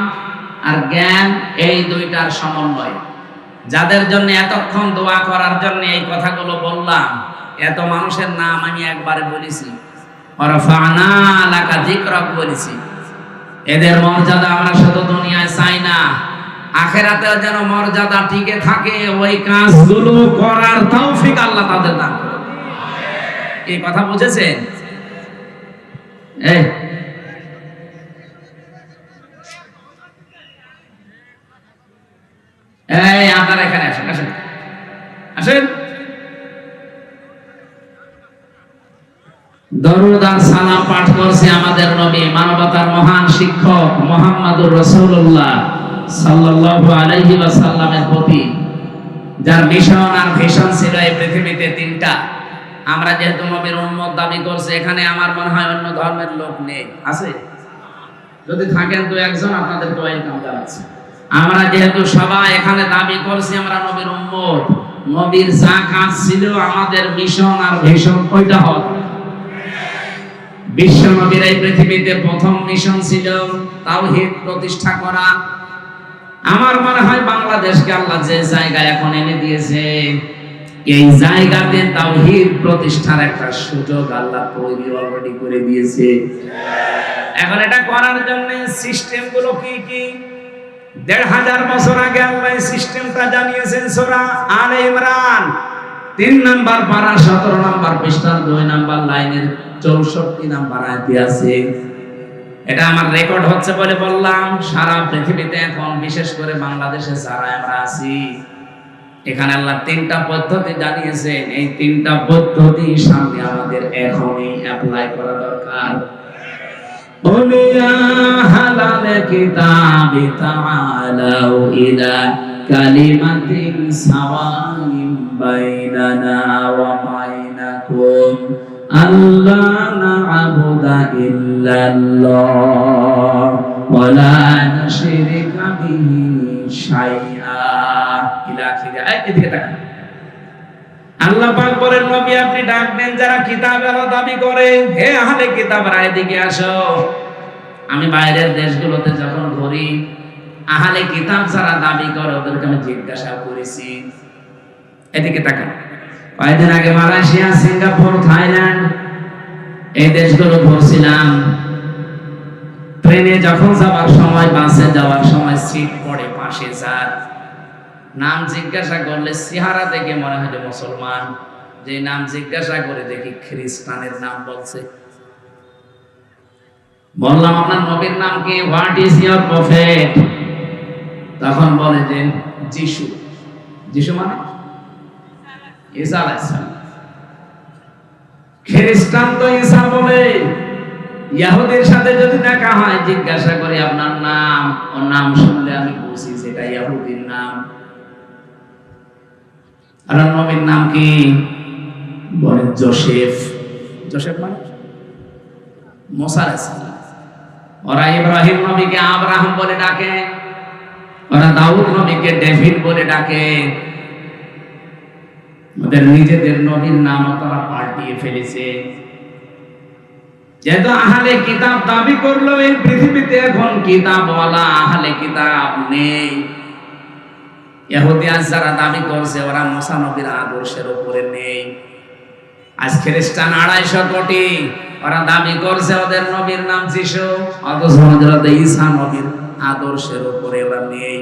আর জ্ঞান, এই দুইটার সমন্বয়। যাদের জন্য এতক্ষণ দোয়া করার জন্য এই কথাগুলো বললাম, এত মানুষের নাম আমি একবারে বলেছি, ওয়ারফা'না লাকা যিকরাক বলেছি। এদের মর্যাদা আমরা শুধু দুনিয়ায় চাই না, আখিরাতেও যেন মর্যাদা টিকে থাকে, ওই কাজগুলো করার তৌফিক আল্লাহ তাদের দান করুন। এই কথা বুঝেছেন? এই আপনারা এখানে আসেন, আসেন, আসেন। দরুদ আর সালাম পাঠ করছে আমাদের নবী, মানবতার মহান শিক্ষক মুহাম্মদুর রাসূলুল্লাহ সাল্লাল্লাহু আলাইহি ওয়াসাল্লামের প্রতি, যার মিশন আর ভিশন ছিল এই পৃথিবীতে তিনটা। আমরা যেহেতু নবীর উম্মত দাবি করছে, এখানে আমার মনে হয় অন্য ধর্মের লোক নেই, আছে? যদি থাকেন তো একজন, আপনাদেরকে ওয়েলকাম জানাচ্ছি। আমরা যেহেতু সবাই এখানে দাবি করছি আমরা নবীর উম্মত, নবীর যা কাজ ছিল, আমাদের মিশন আর ভিশন কয়টা হল? বিশ্ব নবীর এই পৃথিবীতে প্রথম মিশন ছিল তাওহীদ প্রতিষ্ঠা করা। আমার মনে হয় বাংলাদেশকে আল্লাহ যে জায়গায় এখন এনে দিয়েছে, এই জায়গাতে তাওহীদ প্রতিষ্ঠার একটা সুযোগ আল্লাহ তৈরি অলরেডি করে দিয়েছে। এখন এটা করার জন্য সিস্টেম গুলো কি কি? ১৫০০ বছর আগে আল্লাহ সিস্টেমটা জানিয়েছেন সূরা আলে ইমরান ৩ নাম্বার পারা ১৭ নাম্বার পৃষ্ঠার ২ নাম্বার লাইনের ৬৪ নাম্বার আয়াতে আছে। এটা আমার রেকর্ড হচ্ছে বলে বললাম। সারা পৃথিবীতে এখন বিশেষ করে বাংলাদেশে যারা আমরা আছি, এখানে আল্লাহ ৩টা পদ্ধতি জানিয়েছেন। এই ৩টা পদ্ধতি সামনে আমাদের এখনই অ্যাপ্লাই করা দরকার। হালাল কিতাবি তাআলাউ ইলা কালিমাতিন সাওয়াইন বাইনানা ওয়া বাইনাকুম আল্লা না'বুদা ইল্লাল্লাহ ওয়া লা নুশরিকা বিহি শাইআ ইলা আখিরি। এদিকে তাকান। আল্লাহ পাক বলেন, নবী আপনি ডাকবেন যারা কিতাবের দাবি করে, হে আহলে কিতাবরা এদিকে আসো। আমি বাইরের দেশগুলোতে যখন ঘুরি, আহলে কিতাব যারা দাবি করে ওদেরকে আমি জিজ্ঞাসা করেছি, এদিকে তাকান। কয়েকদিন আগে মালয়েশিয়া, সিঙ্গাপুর, থাইল্যান্ড এই দেশগুলো ঘুরছিলাম। ট্রেনে যখন যাওয়ার সময়, বাসে যাওয়ার সময় সিট পড়ে পাশে, যার নাম জিজ্ঞাসা করলে চেহারা দেখে মনে হয় যে মুসলমান, যে নাম জিজ্ঞাসা করে দেখি খ্রিস্টানের নাম বলছে। বললাম আপনার নবীর নাম কি? What is your prophet? তখন বলে যে যিশু। যিশু মানে ঈসা আলাইহিস সালাম। খ্রিস্টান তো ঈসা বলে। ইহুদির সাথে যদি দেখা হয়, জিজ্ঞাসা করি আপনার নাম, ওর নাম শুনলে আমি বুঝি সেটা ইহুদির নাম। আর নবীর নাম কি? বলে জোসেফ। জোসেফ মানে মুসা আলাইহিস সালাম। ওরা ইব্রাহিম নবীকে আব্রাহাম বলে ডাকে, ওরা দাউদ নবীকে ডেভিড বলে ডাকে। ওদের নিজেদের নবীর নাম তারা পাল্টিয়ে ফেলেছে। যেহেতু আহলে কিতাব দাবি করলো, এই পৃথিবীতে এখন কিতাবওয়ালা আহলে কিতাব নেই। ইহুদি যারা দাবি করছে ওরা মুসা নবীর আদর্শের উপরে নেই। আজ খ্রিস্টান 250 কোটি, ওরা দাবি করছে ওদের নবীর নাম যিশু, অথচ হযরত ঈসা নবীর আদর্শের উপরে ওরা নেই।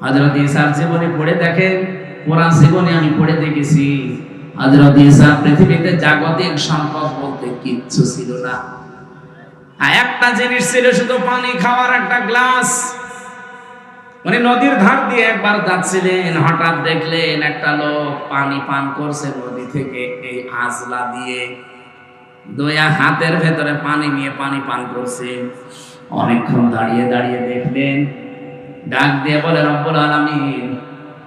হযরত ঈসার জীবনী পড়ে দেখেন, পুরা জীবনী আমি পড়ে দেখেছি, হযরত ঈসা পৃথিবীতে জাগতিক সম্পদ বলতে কিচ্ছু ছিল না। একটা জিনিস ছিল, শুধু পানি খাওয়ার একটা গ্লাস। উনি নদীর ধার দিয়ে একবার যাচ্ছিলেন, হঠাৎ দেখলেন একটা লোক পানি পান করছে নদী থেকে এই আজলা দিয়ে, দয়া হাতের ভেতরে পানি নিয়ে পানি পান করছে। অনেকক্ষণ দাঁড়িয়ে দাঁড়িয়ে দেখলেন, ডাক দিয়ে বলে, রব্বুল আলামিন,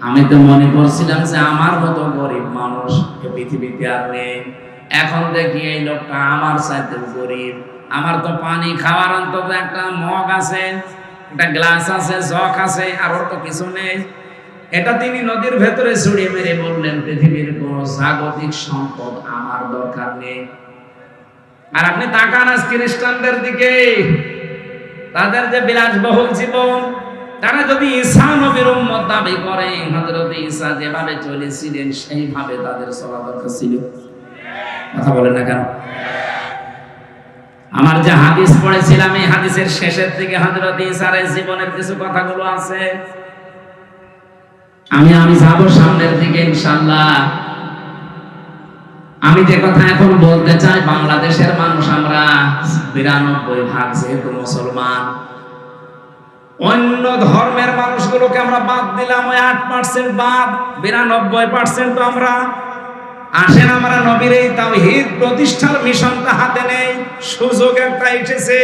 আমি তো মনে করছিলাম যে আমার মতো গরিব মানুষ এই পৃথিবীতে আর নেই, এখন দেখি এই লোকটা আমার চাইতেও গরিব। আমার তো পানি খাওয়ার অন্তত একটা মগ আছে, একটা গ্লাস আছে, জগ আছে, আর ওর তো কিছু নেই। এটা তিনি নদীর ভেতরে ছড়িয়ে মেরে বললেন, পৃথিবীর কোন জাগতিক সম্পদ আমার দরকার নেই। আর আপনি তাকান আজ খ্রিস্টানদের দিকে, তাদের যে বিলাসবহুল জীবন, তারা যদি ঈসা নবীর উম্মত দাবি করে, হযরত ঈসা যেভাবে চলেছিলেন সেইভাবে তাদের চলা দরকার ছিল। কথা বলেন না কেন? আমার যে হাদিস পড়েছিলাম, এই হাদিসের শেষের দিকে হযরত ঈসার জীবনের কিছু কথাগুলো আছে। আমি যাব সামনের দিকে ইনশাআল্লাহ। আমি যে কথা এখন বলতে চাই, বাংলাদেশের মানুষ আমরা 92% যেহেতু মুসলমান, অন্য ধর্মের মানুষগুলোকে আমরা বাদ দিলাম, ওই 8% বাদ, 92% তো আমরা। আসেন আমরা নবীর এই তাওহীদ প্রতিষ্ঠার মিশনটা হাতে নেই, সুযোগ একটা এসেছে।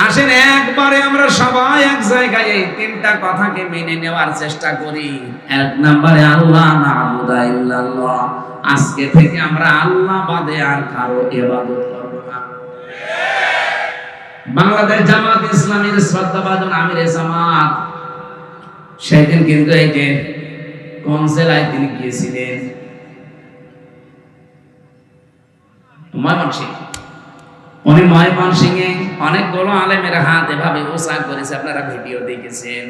আসেন একবারে আমরা সবাই এক জায়গায় এই 3টা কথাকে মেনে নেওয়ার চেষ্টা করি। 1 নম্বরে, আল্লাহ না'বুদা ইল্লাল্লাহ, আজকে থেকে আমরা আল্লাহ বাদে আর কারো ইবাদত করব না। বাংলাদেশ জামাত ইসলামীর শ্রদ্ধাভাজন আমিরে জামাত সেদিন কিন্তু এই যে কোন জেলায় তিনি গিয়েছিলেন, ময়মনসিংহ। উনি ময়মনসিংহে অনেকগুলো আলেমের হাত এভাবে উঁচা করেছে, আপনারা ভিডিও দেখেছেন।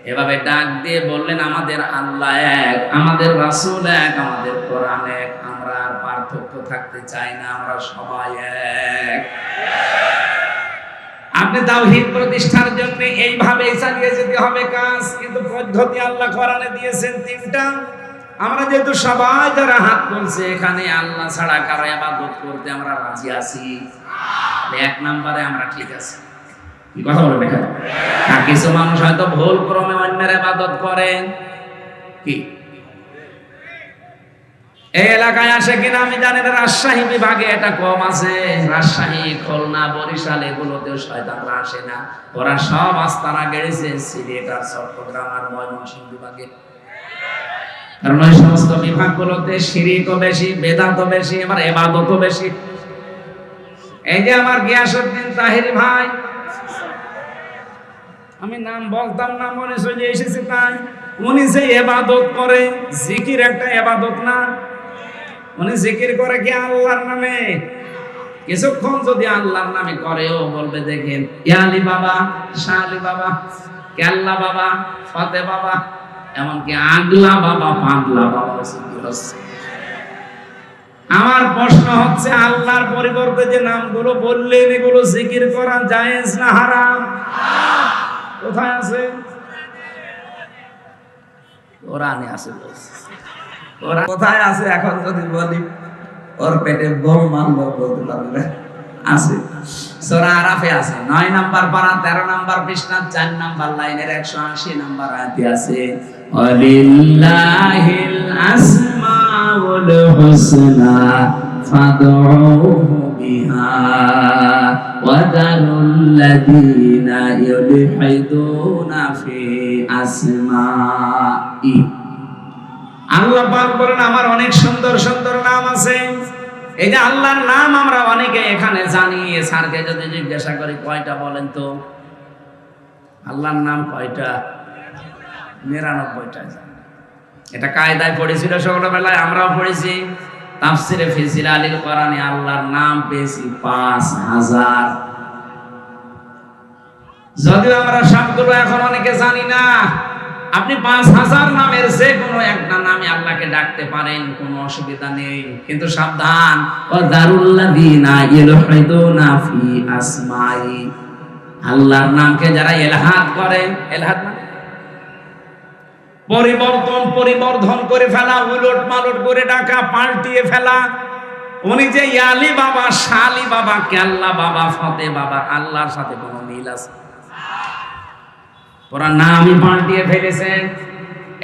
এভাবে ডাক দিয়ে বললেন, আমাদের আল্লাহ এক, আমাদের রাসূল এক, আমাদের কোরআন এক, আমরা আর পার্থক্য থাকতে চাই না, আমরা সবাই এক। আপনি তাওহীদ প্রতিষ্ঠার জন্য এইভাবে চালিয়ে যেতে হবে কাজ, কিন্তু পদ্ধতি আল্লাহ কোরআনে দিয়েছেন 3টা। আমরা যেহেতু সবাই যারা হাত তুলছে এখানে আল্লাহ ছাড়া কারো ইবাদত করতে আমরা রাজি আছি, 1 নম্বরে আমরা ঠিক আছি। কি কথা বলেন এখানে? আর কিছু মানুষ হয়তো ভুল ক্রমে অন্যের ইবাদত করেন। কি এই এলাকায় আসে কিনা আমি জানি না, রাজশাহী বিভাগে এটা কম আছে। রাজশাহী, খুলনা, বরিশাল এগুলোতেও শয়তানরা আসে না, ওরা সব আস্তানা গেড়েছে সিলেট আর চট্টগ্রাম আর ময়মনসিংহ বিভাগে। কারণ ওই সমস্ত বিভাগগুলোতে শিরকও বেশি, বেদাতও বেশি, আবার ইবাদতও বেশি। এই যে আমার গিয়াসউদ্দিন তাহিরি ভাই, আমি নাম বলতাম না, মনে চলে এসেছে তাই, উনি যে ইবাদত করে, জিকির একটা ইবাদত না? উনি জিকির করে কি আল্লাহর নামে? কিছুক্ষণ যদি আল্লাহর নামে করেও বলবে, দেখেন ইয়া আলী বাবা, শাহ আলী বাবা, কেল্লা বাবা, ফতে বাবা, এমনকি আগলা বাবা, পাগলা বাবা জিকির হচ্ছে। আমার প্রশ্ন হচ্ছে, আল্লাহর পরিবর্তে যে নামগুলো বললেন এগুলো জিকির করা জায়েজ না হারাম? কোথায় আছে? কোরআনে আছে। ওরা কোথায় আছে? এখন যদি বলি ওর পেটে বোম মারলো বলতে পারবে আছে। সূরা আরাফে আছে, 9 নাম্বার পারা, 13 নাম্বার পৃষ্ঠা, 4 নাম্বার লাইনের 180 নাম্বার আয়াতে আছে, ওয়ালিল্লাহিল আসমাউল হুসনা ফাদউহু বিহা ওয়া দারুল্লাযীনা ইউলহিদুনা ফি আসমাই। আল্লাহ পাক বলেন, আমার অনেক সুন্দর সুন্দর নাম আছে। এই যে আল্লাহর নাম আমরা অনেকে এখানে জানি, স্যারকে যদি জিজ্ঞাসা করি কয়টা বলেন তো, আল্লাহর নাম কয়টা? 99টা। এটা কায়দায় পড়েছিল ছোটবেলায়, আমরাও পড়েছি। তাফসিরে ফি জিলালিল কোরআনে আল্লাহর নাম পেয়েছি 5000। যদিও আমরা সবগুলো এখন অনেকে জানি না, আপনি 5000 নামের যে কোনো একটা নামে আল্লাহকে ডাকতে পারেন, কোনো অসুবিধা নেই। কিন্তু সাবধান, ওয়াদারুল্লাযিনা ইলহিদুনা ফি আসমাই, আল্লাহর নামকে যারা ইলহাদ করে, ইলহাদ মানে পরিবর্ধন করে ফেলা, উলট পালট করে ডাকা, পাল্টিয়ে ফেলা। উনি যে ইয়ালি বাবা, শালি বাবা, কেল্লা বাবা, ফতে বাবা, আল্লাহর সাথে কোনো মিল আছে? ওরা নামই পাল্টিয়ে ফেলেছেন।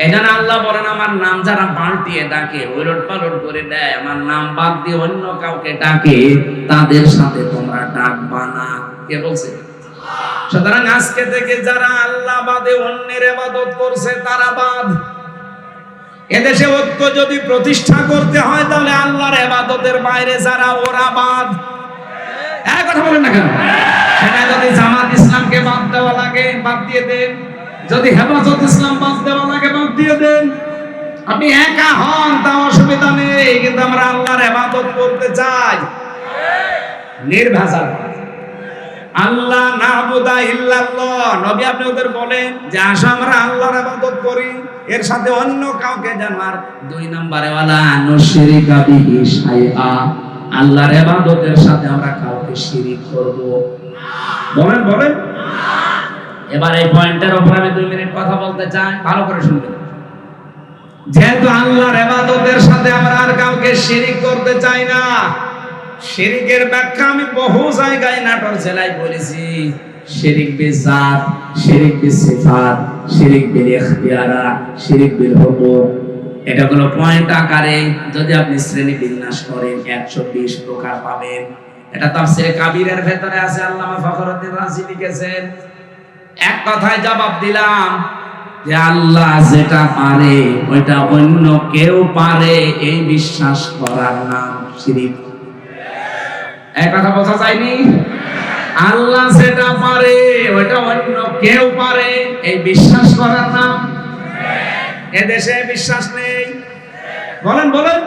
এজন্য আল্লাহ বলেন, আমার নাম যারা পাল্টিয়ে ডাকে, উলট পালট করে দেয়, আমার নাম বাদ দিয়ে অন্য কাউকে ডাকে, তাদের সাথে তোমরা ডাকবা না। কে বলছে? সুতরাং আজকে থেকে যারা আল্লাহ বাদে অন্যের ইবাদত করছে তারা বাদ। এদেশে ঐক্য যদি প্রতিষ্ঠা করতে হয় তাহলে আল্লাহর ইবাদতের বাইরে যারা, ওরা বাদ। এক কথা বলেন না কেন? সেটা যদি জামাত ইসলামকে বাদ দেওয়া লাগে বাদ দিয়ে দেন, যদি হেফাজত ইসলাম বাদ দেওয়া লাগে বাদ দিয়ে দেন। আপনি একা হন তাও অসুবিধা নেই, কিন্তু আমরা আল্লাহর ইবাদত করতে চাই নির্ভেজাল। আল্লাহ নাবুদা ইল্লাল্লাহ, নবী আপনি ওদের বলেন যে আসো আমরা আল্লাহর ইবাদত করি, এর সাথে অন্য কাউকে জানার। 2 নম্বরে ওয়ালা নুশরিকা বিহি শাইআ, আল্লাহর ইবাদতের সাথে আমরা কাউকে শিরিক করব বলেন বলেন। এবার এই পয়েন্টের উপর আমি 2 মিনিট কথা বলতে চাই, ভালো করে শুনবেন। যেহেতু আল্লাহর ইবাদতের সাথে আমরা আর কাউকে শিরিক করতে চাই না, শিরিকের ব্যাখ্যা আমি বহু জায়গায় নাটোর জেলায় বলেছি। শিরিক বিল জাত, শিরিক বিল সিফাত, শিরিক বিল ইখতিয়ারাত, শিরিক বিল হুকুক। এটা হলো পয়েন্ট আকারে যদি আপনি শ্রেণী বিন্যাস করেন 120 প্রকার পাবেন। এটা তাফসীরে কাবীরের ভেতরে আছে, আল্লামা ফখরুদ্দীন রাজি লিখেছেন। এক কথায় জবাব দিলাম যে আল্লাহ যেটা পারে ওইটা অন্য কেউ পারে, এই বিশ্বাস করার নাম শিরিক। এক কথা বোঝা যায়নি? আল্লাহ যেটা পারে ওইটা অন্য কেউ পারে, এই বিশ্বাস করার নাম। এদেশে বিশ্বাস নেই। বলেন বলেন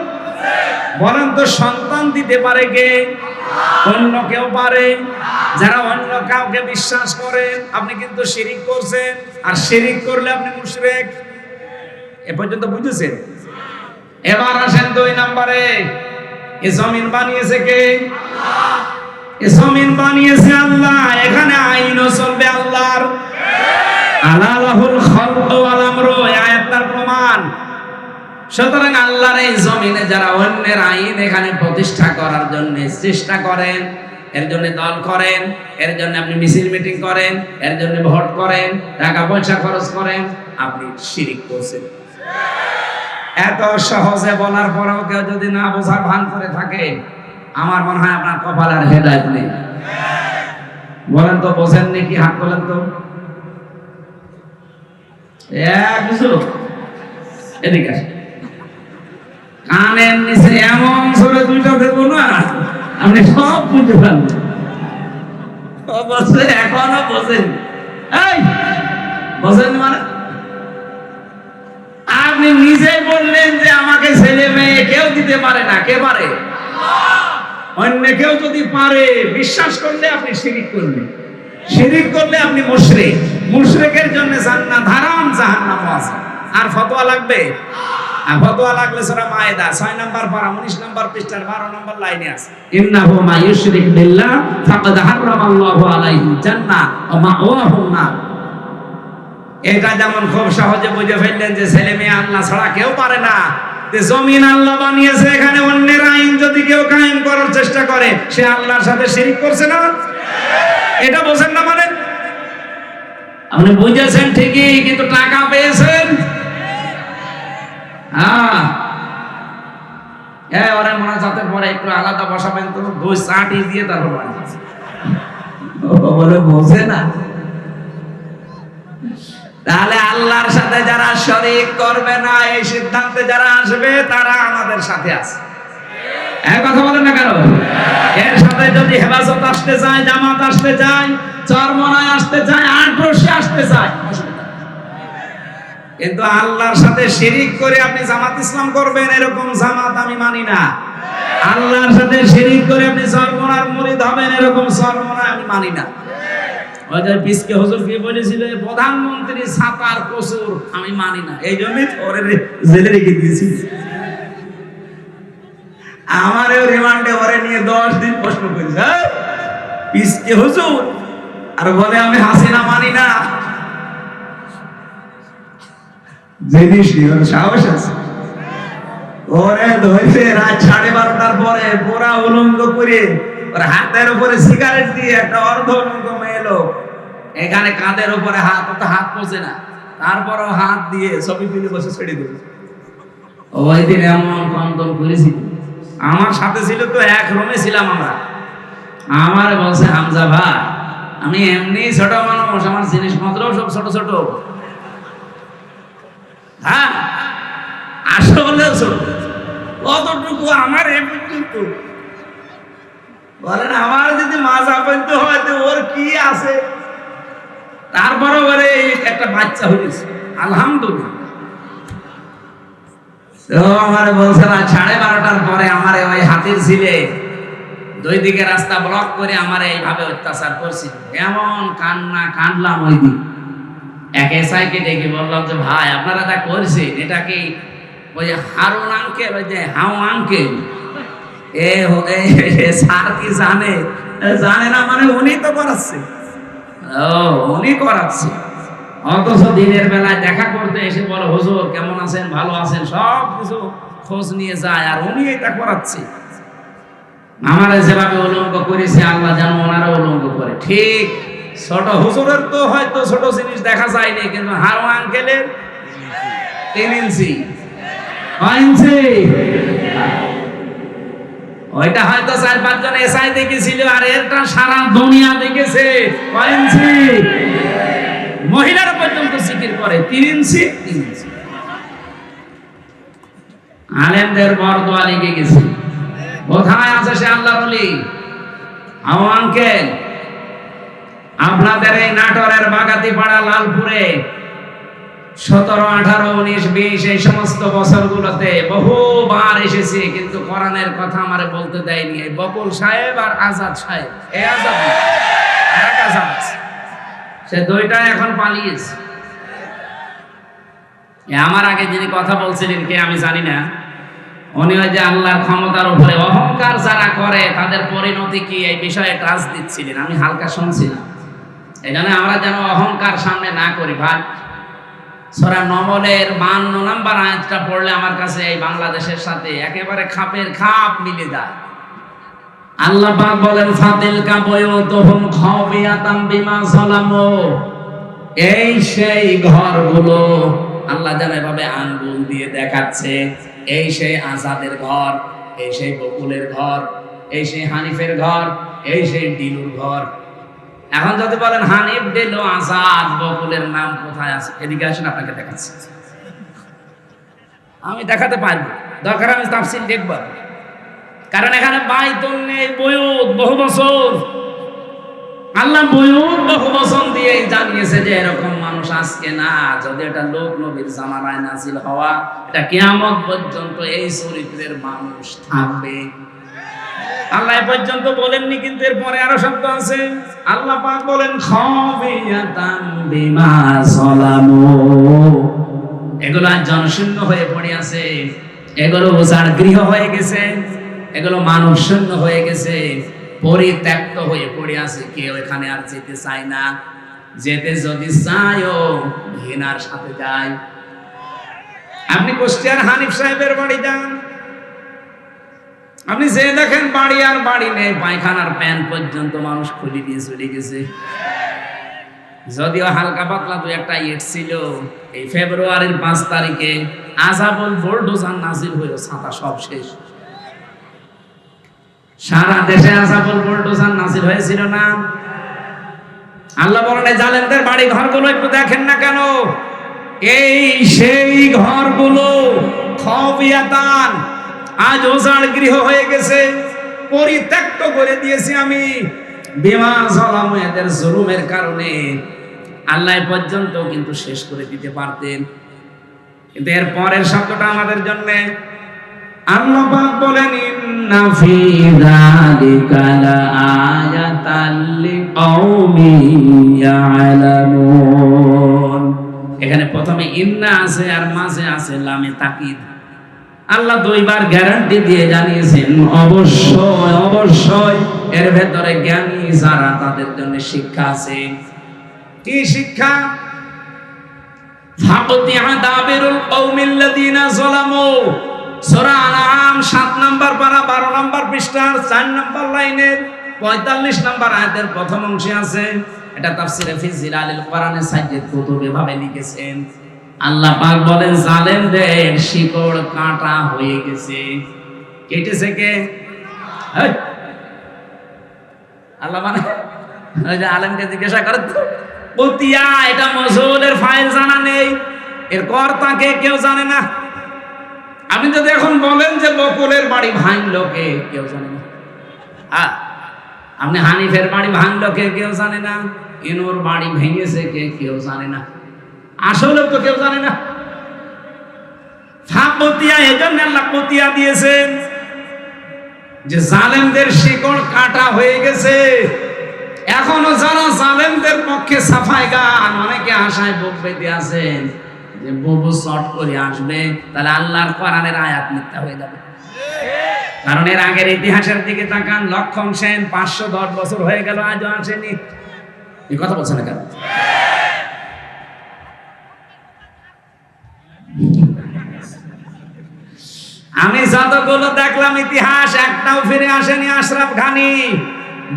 বলেন তো, সন্তান দিতে পারে কে? অন্য কেউ পারে। যারা অন্য কাউকে বিশ্বাস করেন আপনি কিন্তু শিরিক করছেন, আর শিরিক করলে আপনি মুশরিক। এ পর্যন্ত বুঝেছেন? এবার আসেন 2 নম্বরে, এই জমিন বানিয়েছে কে? এই জমিন বানিয়েছে আল্লাহ, এখানে আইনও চলবে আল্লাহর। আলা লাহুল খালকু ওয়াল আমরু, এই আয়াতটার প্রমাণ। সুতরাং আল্লাহর এই জমিনে যারা অন্যের আইন এখানে প্রতিষ্ঠা করার জন্য চেষ্টা করেন, এর জন্য দল করেন, এর জন্য আপনি মিছিল মিটিং করেন, এর জন্য ভোট করেন, টাকা পয়সা খরচ করেন, আপনি শিরিক করছেন। এত সহজে বলার পরেও কেউ যদি না বোঝার ভান করে থাকে, আমার মনে হয় আপনার কপালে আর হেদায়েত নেই। বলেন তো, বোঝেন নাকি? হাত বলেন তো। কিছু এদিকে আসে, কানের নিচে এমন সরে 2টা দেবো না, আপনি সব বুঝতে পারবেন। অবশ্যই এখনো বোঝেন। এই বোঝেন মানে আপনি নিজেই বললেন যে আমাকে ছেলে মেয়ে কেউ দিতে পারে না। কে পারে? অন্য কেউ যদি পারে, বিশ্বাস করলে আপনি শিরিক করলেন। শিরিক করলে আপনি মুশরিক। মুশরিকের জন্য জান্নাত হারাম, জাহান্নাম আছে। আর ফতোয়া লাগবে? আর ফতোয়া লাগলে সূরা মায়েদা 6 নম্বর পারা 19 নম্বর পৃষ্ঠার 12 নম্বর লাইনে আছে, ইন্নাহু মা ইউশরিক বিল্লাহ ফাকাদ হারামাল্লাহু আলাইহিল জান্নাহ ওয়া মাওয়াহুন নার। এটা যেমন খুব সহজে বুঝে ফেললেন যে ছেলে মেয়ে আল্লাহ ছাড়া কেউ পারে না, যে জমিন আল্লাহ বানিয়েছে, এখানে অন্যের আইন যদি কেউ কায়েম করার চেষ্টা করে সে আল্লাহর সাথে শিরিক করছে না? এটা বোঝেন না? মানে আপনি বুঝেছেন ঠিকই, কিন্তু টাকা পেয়েছেন। হ্যাঁ, ওরা মোনাজাতের পরে একটু আলাদা বসাবেন তো, 2 চাটি দিয়ে তারপর বলে বোঝে না। তাহলে আল্লাহর সাথে যারা শরীক করবে না, এই সিদ্ধান্তে যারা আসবে তারা আমাদের সাথে আছে। এক কথা বলেন না কেন? এর সাথে যদি হেফাজত আসতে চায়, জামাত আসতে চায়, চরমনায় আসতে চায়, আটরশি আসতে চায়, কিন্তু আল্লাহর সাথে শিরিক করে আপনি জামাত ইসলাম করবেন, এরকম জামাত আমি মানি না। আল্লাহর সাথে শিরিক করে আপনি চরমনার মুরিদ হবেন, এরকম চরমনা আমি মানি না। ওই যে পিসকে হুজুর কি বলেছিল, প্রধানমন্ত্রী ছাতার কসুর আমি মানি না, এই জন্যই ওরে জেলে রেখে দিয়েছি। আমারও রিমান্ডে ওরে নিয়ে 10 দিন প্রশ্ন করেছে, পিসকে হুজুর আর বলে আমি হাসিনা মানি না। জিনিস ওর সাহস আছে, ওরে ধরে রাত 12:30টার পরে পুরা উলঙ্গ করে ওর হাতের উপরে সিগারেট দিয়ে একটা অর্ধ উলঙ্গ মেয়ে লোক এখানে কাঁধের উপরে হাত, ও তো হাত পৌঁছে না, তারপরও হাত দিয়ে ছবি তুলে বসে ছেড়ে দেবে। ওই দিন এমন কন্দন করেছি, আমার সাথে ছিল তো, এক রুমে ছিলাম আমরা। আমার বলছে হামজা ভাই আমি এমনি ছোট মানুষ, আমার জিনিসপত্র সব ছোট ছোট, হ্যাঁ আসলে ছোট, কতটুকু আমার এ পর্যন্ত বলেন, আমার যদি মাজা পর্যন্ত হয় তো ওর কি আছে। তারপরে ওরে একটা বাচ্চা হয়েছে আলহামদুলিল্লাহ। তো আমার বলছে না 12:30টার পরে আমার ওই হাতির ছিলে 2 দিকে রাস্তা ব্লক করে আমার এইভাবে অত্যাচার করছিল, এমন কান্না কাঁদলাম। ওই দিন এক এসআইকে ডেকে বললাম যে ভাই আপনারা যা করছেন এটা কি ওই হারুন আঙ্কেল, ওই যে হাউ আঙ্কেল এ স্যার কি জানে? জানে না মানে উনি তো করাচ্ছে। ও উনি করাচ্ছে, অথচ দিনের বেলায় দেখা করতে এসে বলো হুজুর কেমন আছেন, ভালো আছেন, সব কিছু খোঁজ নিয়ে যায়, আর উনি এটা করাচ্ছে। আমার যেভাবে উলঙ্গ করেছে আল্লাহ যেন ওনারা উলঙ্গ করে। ঠিক ছোট হুজুরের তো হয়তো ছোট জিনিস দেখা যায়নি, কিন্তু হারু আঙ্কেলের 3 ইঞ্চি 5 ইঞ্চি ওইটা হয়তো 4-5 জন এসআই দেখেছিল, আর এরটা সারা দুনিয়া দেখেছে। 5 ইঞ্চি মহিলারা পর্যন্ত জিকির করে 3 ইঞ্চি 3 ইঞ্চি। আলেমদের বরদোয়া লেগে গেছে। কোথায় আছে সে আল্লাহর ওলি? হাউ আঙ্কেল আপনাদের এই নাটোরের বাগাতিপাড়া লালপুরে 17, 18, 19, 20 এই সমস্ত বছরগুলোতে বহুবার এসেছি, কিন্তু কোরআনের কথা আমারে বলতে দেয়নি। এই বকুল সাহেব আর আজাদ সাহেব, এই আজাদ এক আজাদ সে দুইটা এখন পালিয়েছে। আমার আগে যিনি কথা বলছিলেন কে আমি জানি না, উনি ওই যে আল্লাহর ক্ষমতার উপরে অহংকার যারা করে তাদের পরিণতি কি এই বিষয়ে টাচ দিচ্ছিলেন, আমি হালকা শুনছিলাম। এই জন্য আমরা যেন অহংকার সামনে না করি ভাই। সূরা নমলের 52 নম্বর আয়াতটা পড়লে আমার কাছে এই বাংলাদেশের সাথে একেবারে খাপের খাপ মিলে যায়। আল্লাহ পাক বলেন ফাতিলকা বুয়ুতুহুম খাবিয়াতাম বিমা যালামু, এই সেই ঘরগুলো আল্লাহ যেন এভাবে আঙ্গুল দিয়ে দেখাচ্ছে, এই সেই আজাদের ঘর, এই সেই বকুলের ঘর, এই সেই হানিফের ঘর, এই সেই ডিলুর ঘর। এখন যদি বলেন হানিফ, ডিলু, আজাদ, বকুলের নাম কোথায় আছে, এদিকে আসেন আপনাকে দেখাচ্ছি। আমি দেখাতে পারবো, দরকার আমি তাফসীর দেখব, কারণ এখানে বাইতুন নেই, বুয়ুত বহু বছর। আল্লাহ বুয়ুত বহু বছর দিয়ে জানিয়েছে যে এরকম মানুষ আজকে না, যদি এটা লোক নবীর জামানায় নাজিল হওয়া, এটা কিয়ামত পর্যন্ত এই চরিত্রের মানুষ থাকবে। আল্লাহ এ পর্যন্ত বলেননি, কিন্তু এরপরে আরো শব্দ আছে। আল্লাহ পাক বলেন খাবিয়াতাম বিমা যালামু, এগুলো আজ জনশূন্য হয়ে পড়ে আছে, এগুলো উজাড় গৃহ হয়ে গেছে, এগুলো মানুষ শূন্য হয়ে গেছে, পরিত্যক্ত হয়ে পড়ে আছে, কেউ এখানে আর যেতে চায় না। যেতে যদি চায়ও ঘৃণার সাথে যায়। আপনি কুষ্টিয়ার হানিফ সাহেবের বাড়ি যান, আপনি যে দেখেন বাড়ি আর বাড়ি নেই, পায়খানার প্যান পর্যন্ত মানুষ খুলে দিয়ে চলে গেছে। যদিও হালকা পাতলা 2-1টা ইট ছিল, এই ফেব্রুয়ারির 5 তারিখে আযাবুল বুলডোজার নাজিল হয়ে ছাতা সব শেষ। সারা দেশে আযাবুল বুলডোজার নাজিল হয়েছিল না? আল্লাহ বলেন জালেমদের বাড়ি ঘরগুলো একটু দেখেন না কেন? এই সেই ঘরগুলো খাবিয়াতান, আজ ওজাড় গৃহ হয়ে গেছে, পরিত্যক্ত করে দিয়েছি আমি বিমা যালামু, এদের জুলুমের কারণে। আল্লাহ পর্যন্ত কিন্তু শেষ করে দিতে পারতেন, কিন্তু এর পরের শব্দটা আমাদের জন্য। আল্লাহ পাক বলেন ইন্না ফি যালিকা লাআয়াতাল লিকাউমিন ইয়ালামুন। এখানে প্রথমে ইন্না আছে আর মাঝে আছে লামে তাকিদ। আল্লাহ দুইবার গ্যারান্টি দিয়ে জানিয়েছেন অবশ্যই অবশ্যই এর ভেতরে জ্ঞানী যারা তাদের জন্য শিক্ষা আছে। কি শিক্ষা? ফাকতিয়া দাবিরুল কওমিল্লাযিনা যালামু, সূরা আনআম 7 নম্বর পারা 12 নম্বর পৃষ্ঠার 4 নম্বর লাইনের 45 নম্বর আয়াতের প্রথম অংশে আছে। এটা তাফসীরে ফি জিলালিল কোরআনে সাইয়্যিদ কুতুব এভাবে লিখেছেন। আল্লাহ পাক বলেন জালেমদের শিকড় কাটা হয়ে গেছে। কেটেছে কে? আল্লাহ মানে ওই যে আলেমকে জিজ্ঞাসা করে তো কতিয়া, এটা মজুলের ফাইল জানা নেই, এর কর্তাকে কেউ জানে না। আপনি যদি এখন বলেন যে বকুলের বাড়ি ভাঙলো কে, কেউ জানে না। আপনি হানিফের বাড়ি ভাঙলো কে, কেউ জানে না। ইনুর বাড়ি ভেঙেছে কে, কেউ জানে না। আসলে তো কেউ জানে না। ফাকতিয়া, এজন্য আল্লাহ কতিয়া দিয়েছেন যে জালেমদের শিকড় কাটা হয়ে গেছে। এখনো যারা জালেমদের পক্ষে সাফাই গান, অনেকে আশায় বুক বেঁধে আছেন যে বুবু শর্ট করে আসবে, তাহলে আল্লাহর কোরআনের আয়াত মিথ্যা হয়ে যাবে। কারণ এর আগের ইতিহাসের দিকে তাকান। লক্ষণ সেন 510 বছর হয়ে গেল, আজও আসেনি। এই কথা বলছে না কেন? আমি যতগুলো দেখলাম ইতিহাস, একটাও ফিরে আসেনি। আশরাফ ঘানি,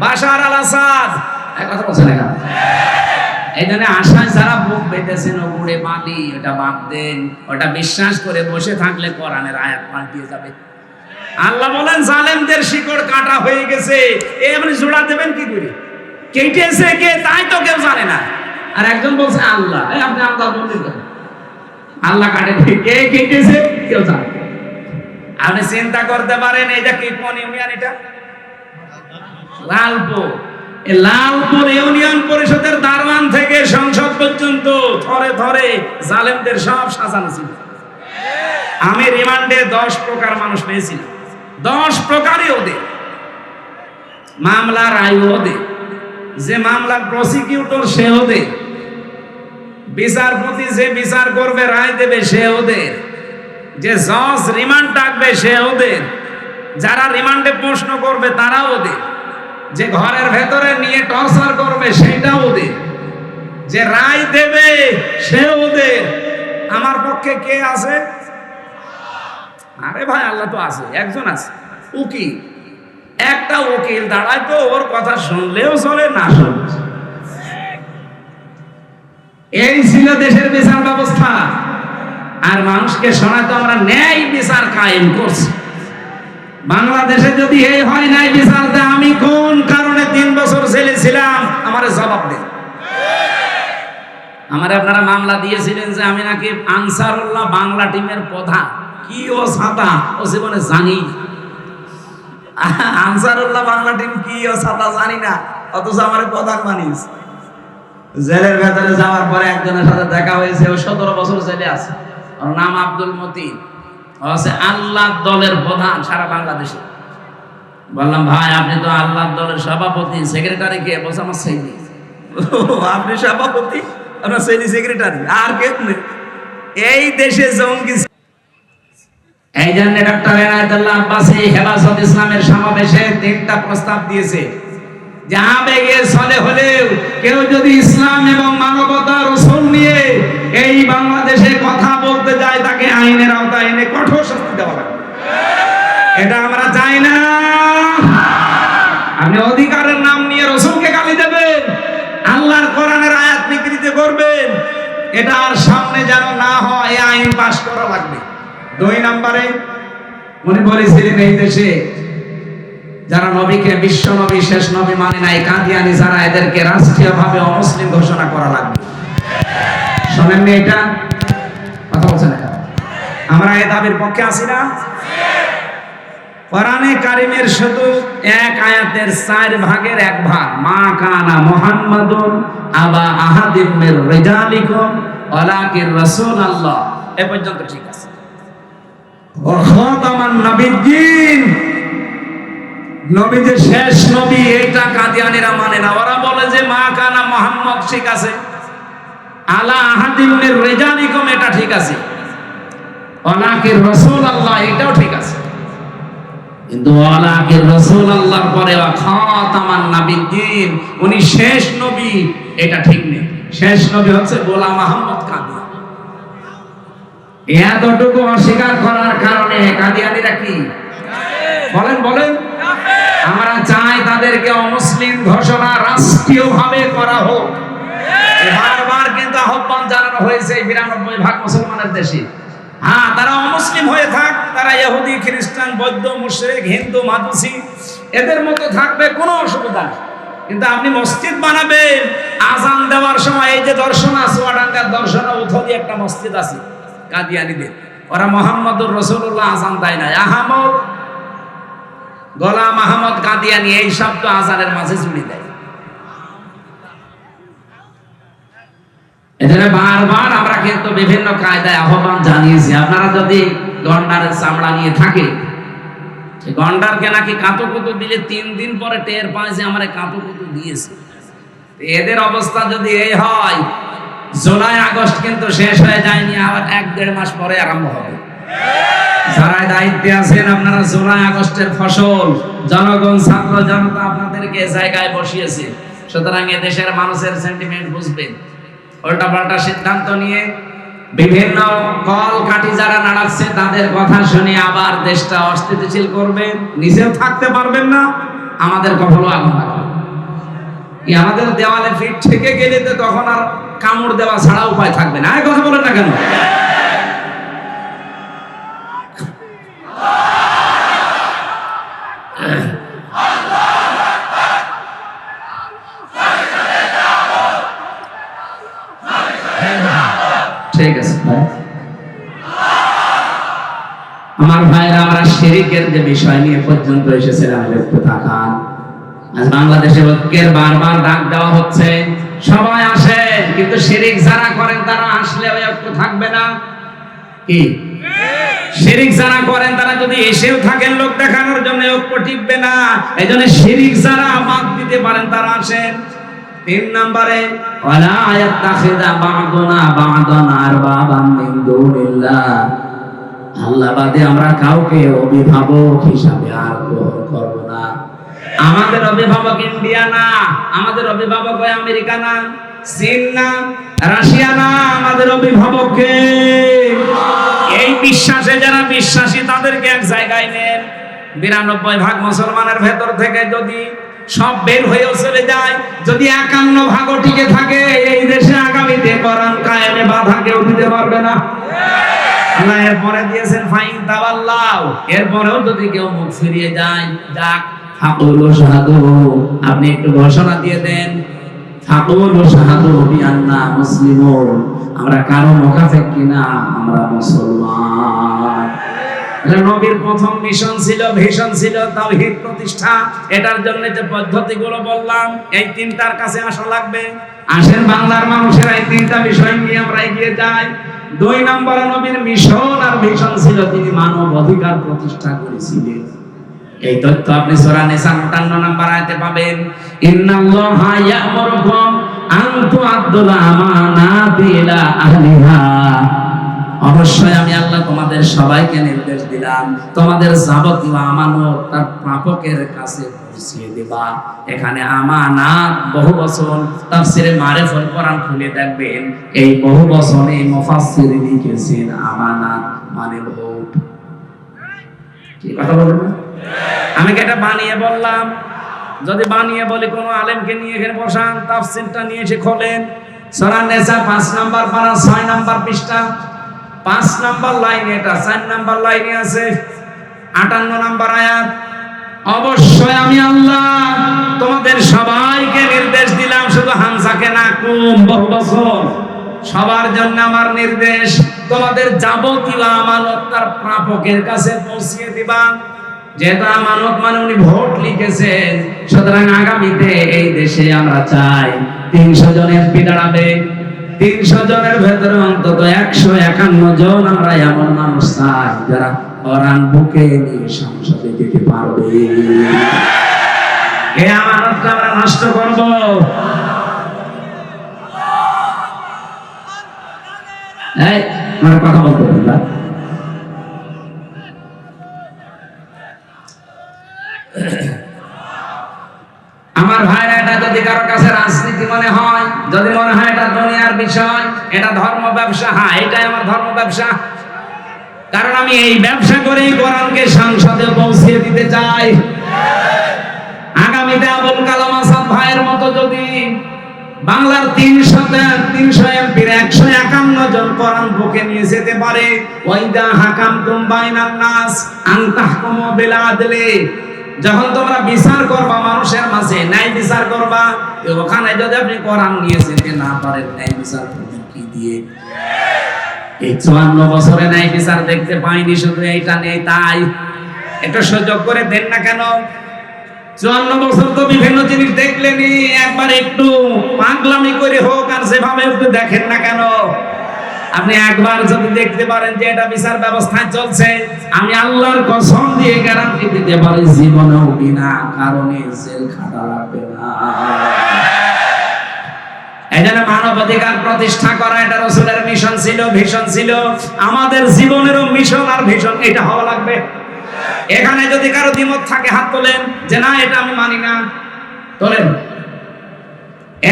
বাশার আল আসাদ, এক কথা বলছে না কেন? এই জন্য আশায় যারা বুক বেঁধেছেন ওগুড়ে বালি, ওটা বাদ দেন। ওটা বিশ্বাস করে বসে থাকলে কোরআনের আয়াত পাল্টিয়ে যাবে। আল্লাহ বলেন জালেমদের শিকড় কাটা হয়ে গেছে। আপনি জোড়া দেবেন কি করে? কেটেছে কে, তাই তো কেউ জানে না। আর একজন বলছে আল্লাহ। আপনি আল্লাহ বললেন কেন? আল্লাহ কাটে, কে কেটেছে কেউ জানে। আপনি চিন্তা করতে পারেন এটা কি কোন ইউনিয়ন? এটা লালপুর। এই লালপুর ইউনিয়ন পরিষদের দারওয়ান থেকে সংসদ পর্যন্ত ধরে ধরে জালেমদের সব সাজানো ছিল। আমি রিমান্ডে 10 প্রকার মানুষ পেয়েছিলাম। 10 প্রকারই ওদের মামলার আয়ু, ওদের যে মামলার প্রসিকিউটর সে ওদের, বিচারপতি যে বিচার করবে রায় দেবে সে ওদের, যে জজ রিমান্ড ডাকবে সে ওদের, যারা রিমান্ডে প্রশ্ন করবে তারা ওদের, যে ঘরের ভেতরে নিয়ে টর্চার করবে সেটা ওদের, যে রায় দেবে সে ওদের। আমার পক্ষে কে আছে? আরে ভাই আল্লাহ তো আছে, একজন আছে, উকিল। একটা উকিল দাঁড়ায় তো ওর কথা শুনলেও চলে, না শুনলে। এই ছিল দেশের বিচার ব্যবস্থা। আর মানুষকে শোনাতে আমরা ন্যায় বিচার কায়েম করছি। বাংলাদেশে যদি এই হয় নাই বিচার, আমি কোন কারণে 3 বছর জেলে ছিলাম আমার জবাব দেন। আমার আপনারা মামলা দিয়েছিলেন যে আমি নাকি আনসারুল্লাহ বাংলা টিমের প্রধান। কি ও ছাতা, ও জীবনে জানি আনসারুল্লাহ বাংলা টিম কি ও ছাতা জানি না, অথচ আমার প্রধান মানিস। জেলের ভেতরে যাওয়ার পরে একজনের সাথে দেখা হয়েছে, ও 17 বছর জেলে আছে। ওর নাম আব্দুল মতিন, ও আছে আল্লাহর দলের প্রধান সারা বাংলাদেশে। বললাম ভাই আপনি তো আল্লাহর দলের সভাপতি, সেক্রেটারি কে? বলছে আমার সেইনি। আপনি সভাপতি, আপনার সেইনি সেক্রেটারি, আর কে নেই এই দেশে জঙ্গি। এই জন্য ডক্টর এনায়েতুল্লাহ আব্বাসী হেফাজত ইসলামের সমাবেশে 3টা প্রস্তাব দিয়েছে যে আবেগে চলে হলেও কেউ যদি ইসলাম এবং মানবতার রাসূল নিয়ে এই বাংলাদেশে কথা বলতে যায় তাকে আইনের আওতায় এনে কঠোর শাস্তি দেওয়া লাগবে। এটা আমরা চাই না। আপনি অধিকারের নাম নিয়ে রাসূলকে গালি দেবেন, আল্লাহর কোরআনের আয়াত বিকৃতি করবেন, এটা আর সামনে যেন না হয়, এই আইন পাস করা লাগবে। 2 নম্বরে উনি বলেছিলেন এই দেশে যারা নবীকে বিশ্ব নবী শেষ নবী মানে নাই, কাদিয়ানি যারা, এদেরকে রাষ্ট্রীয়ভাবে অমুসলিম ঘোষণা করা লাগবে। শোনেননি এটা? কথা বলছেন না? আমরা এই দাবির পক্ষে আছি না? কোরআনে কারিমের শুধু এক আয়াতের 4 ভাগের 1 ভাগ, মা কানা মুহাম্মাদুন আবা আহাদিম মির রিজালিকুম ওয়ালাকিন রাসূলুল্লাহ, এ পর্যন্ত ঠিক আছে। ও খাতামান নবিয়্যিন, নবী যে শেষ নবী এইটা কাদিয়ানীরা মানে না। ওরা বলে যে মা কানা মুহাম্মদ ঠিক আছে, আলা আহাদিম মির রিজালিকুম এটা ঠিক আছে, ওয়ালাকির রাসূলুল্লাহ এটাও ঠিক আছে, কিন্তু ওয়ালাকির রাসূলুল্লাহর পরে ওয়া খাতামান নাবিয়্যিন উনি শেষ নবী এটা ঠিক নেই। শেষ নবী হচ্ছে গোলাম আহমদ কাদিয়ানী। এতটুকু অস্বীকার করার কারণে কাদিয়ানীরা কি বলেন বলেন? আমরা চাই তাদেরকে অমুসলিম ঘোষণা রাষ্ট্রীয়ভাবে করা হোক। বারবার কিন্তু আহ্বান জানানো হয়েছে ৯২% মুসলমানের দেশে। হ্যাঁ, তারা অমুসলিম হয়ে থাক, তারা ইহুদি খ্রিস্টান বৌদ্ধ মুশরিক হিন্দু মাজুসি এদের মতো থাকবে, কোনো অসুবিধা নেই। কিন্তু আপনি মসজিদ বানাবেন, আজান দেওয়ার সময় এই যে দর্শন চুয়াডাঙ্গার দর্শন উথলি একটা মসজিদ আছে কাদিয়ানীদের, ওরা মুহাম্মদুর রাসূলুল্লাহ আজান দেয় না, আহমদ গোলাম আহমদ কাদিয়ানী এই শব্দ আজানের মাঝে জুড়ে দেয়। এজন্য বারবার আমরা কিন্তু বিভিন্ন কায়দায় আহ্বান জানিয়েছি, আপনারা যদি গন্ডারের চামড়া নিয়ে থাকে, গন্ডারকে নাকি কাঁতুকুতু দিলে ৩ দিন পরে টের পায় যে আমার কাঁতুকুতু দিয়েছে। এদের অবস্থা যদি এই হয়, জুলাই আগস্ট কিন্তু শেষ হয়ে যায়নি, আবার ১-১.৫ মাস পরে আরম্ভ হবে। যারা দায়িত্বে আছেন আপনারা জুলাই আগস্টের ফসল জনগণ ছাত্র জনতা আপনাদেরকে জায়গায় বসিয়েছে, সুতরাং এদেশের মানুষের সেন্টিমেন্ট বুঝবেন। উল্টাপাল্টা সিদ্ধান্ত নিয়ে বিভিন্ন কল কাঠি যারা নাড়াচ্ছে তাদের কথা শুনে আবার দেশটা অস্থিতিশীল করবেন, নিজেও থাকতে পারবেন না, আমাদের কখনো আগুন লাগবে। আমাদের দেওয়ালে ফিট থেকে গেলে তো তখন আর কামড় দেওয়া ছাড়া উপায় থাকবে না। এই কথা বলেন না কেন? ঠিক আছে ভাই, আমার ভাইরা, আমরা শিরকের যে বিষয় নিয়ে পর্যন্ত এসেছিলাম একটু তাকান। আজ বাংলাদেশে ঐক্যের বারবার ডাক দেওয়া হচ্ছে, সবাই আসেন, কিন্তু শিরক যারা করেন তারা আসলে ওই ঐক্য থাকবে না। কি শিরক যারা করেন তারা যদি এসেও থাকেন লোক দেখানোর জন্য, ঐক্য টিকবে না। এইজন্য শিরক যারা বাদ দিতে পারেন তারা আসেন। ৩ নম্বরে ওয়ালা ইয়াত্তাখিযা বা'দুনা বা'দান আরবাবাম মিন দুনিল্লাহ, আল্লাহ বাদে আমরা কাউকে অভিভাবক হিসাবে আর গ্রহণ করব না। আমাদের অভিভাবক ইন্ডিয়া না, আমাদের অভিভাবক হয় আমেরিকা না, চীন না, রাশিয়া না, আমাদের অভিভাবক কে? এই বিশ্বাসে যারা বিশ্বাসী তাদেরকে এক জায়গায় নেন। ৯২% মুসলমানের ভেতর থেকে যদি সব বের হয়েও চলে যায়, যদি ৫১% টিকে থাকে, এই দেশে আগামীতে কোরআন কায়েমে বাধা কেউ দিতে পারবে না। আল্লাহ এরপরে দিয়েছেন ফাইন তাওয়াল্লাউ, এরপরেও যদি কেউ মুখ ফিরিয়ে যায়, যাক ফাকুলু শাহাদু, আপনি একটু ঘোষণা দিয়ে দেন, ফাকুলু শাহাদু বিআন্না মুসলিমুন, আমরা কারো মুখাপেক্ষী না, আমরা মুসলমান। নবীর প্রথম মিশন ছিল, ভিশন ছিল তাওহীদ প্রতিষ্ঠা। এটার জন্য যে পদ্ধতিগুলো বললাম, এই ৩টার কাছে আসা লাগবে। আসেন বাংলার মানুষেরা এই ৩টা বিষয় নিয়ে আমরা এগিয়ে যাই। ২ নম্বরে নবীর মিশন আর ভিশন ছিল তিনি মানব অধিকার প্রতিষ্ঠা করেছিলেন। এই তথ্য আপনি সূরা নিসা ৫৮ নম্বর আয়াতে পাবেন। ইন্নাল্লাহা ইয়া'মুরুকুম আন তু'আদ্দুল আমানাতি ইলা আহলিহা, অবশ্যই আমি আল্লাহ তোমাদের সবাইকে নির্দেশ দিলাম তোমাদের যাবতীয় আমানত তার প্রাপকের কাছে পৌঁছিয়ে দেবা। এখানে আমানাত বহু বচন, তাফসিরে মারিফুল কোরআন খুলে দেখবেন, এই বহু বচনে মুফাসসির লিখেছেন আমানাত মানে ভোট। কি কথা বলবেন না? আমি কি এটা বানিয়ে বললাম? যদি বানিয়ে বলি কোন আলেমকে নিয়ে এখানে বসান, তাফসিরটা নিয়ে এসে খোলেন, সূরা নিসা ৫ নম্বর পারা ৬ নম্বর পৃষ্ঠা ৫ নম্বর লাইনে, এটা ৪ নম্বর লাইনে আছে ৫৮ নম্বর আয়াত। অবশ্যই আমি আল্লাহ তোমাদের সবাইকে নির্দেশ দিলাম, শুধু হামজাকে না, কুম বহু বছর সবার জন্য আমার নির্দেশ, তোমাদের যাবতীয় আমানত তার প্রাপকের কাছে পৌঁছিয়ে দিবা। যেহেতু আমানত মানে উনি ভোট লিখেছেন, সুতরাং আগামীতে এই দেশে আমরা চাই ৩০০ জন এমপি দাঁড়াবে। ৩০০ জনের ভেতরে অন্তত ১৫১ জন আমরা এমন মানুষ চাই যারা কোরআন বুকে নিয়ে সংসদে যেতে পারবে। এই আমানতটা আমরা নষ্ট করব? এই আমার কথা বলতে বলবা। আমার ভাইরা, এটা যদি কারো কাছে রাজনীতি মনে হয়, যদি মনে হয় এটা দুনিয়ার বিষয়, এটা ধর্ম ব্যবসা, হ্যাঁ এটাই আমার ধর্ম ব্যবসা। কারণ আমি এই ব্যবসা করেই কোরআনকে সংসদে পৌঁছে দিতে চাই। আগামীতে আবুল কালাম আজাদ ভাইয়ের মতো যদি বাংলার 300 এমপির 151 জন কোরআন বুকে নিয়ে যেতে পারে, ওয়াইদা হাকামতুম বাইনান নাস আন তাহকুমু বিল আদলি, যখন তোমরা বিচার করবা মানুষের মাঝে, ন্যায় বিচার করবা, ওখানে যদি আপনি কোরআন নিয়ে যেতে না পারেন, ন্যায় বিচার করবেন কি দিয়ে? এই 54 বছরে ন্যায় বিচার দেখতে পাইনি, শুধু এইটা নেই তাই। একটু সুযোগ করে দেন না কেন? 54 বছর তো বিভিন্ন জিনিস দেখলেনি, একবার একটু পাগলামি করে হোক আর যেভাবে একটু দেখেন না কেন? আপনি একবার যদি দেখতে পারেন যে এটা বিচার ব্যবস্থায় চলছে, আমি আল্লাহর কসম দিয়ে গ্যারান্টি দিতে পারি জীবনেও বিনা কারণে জেল খাটা লাগবে না। এই জন্য মানবাধিকার প্রতিষ্ঠা করা এটা রাসূলের মিশন ছিল, ভিশন ছিল। আমাদের জীবনেরও মিশন আর ভিশন এটা হওয়া লাগবে। এখানে যদি কারো দ্বিমত থাকে হাত তোলেন, যে না এটা আমি মানি না, তোলেন।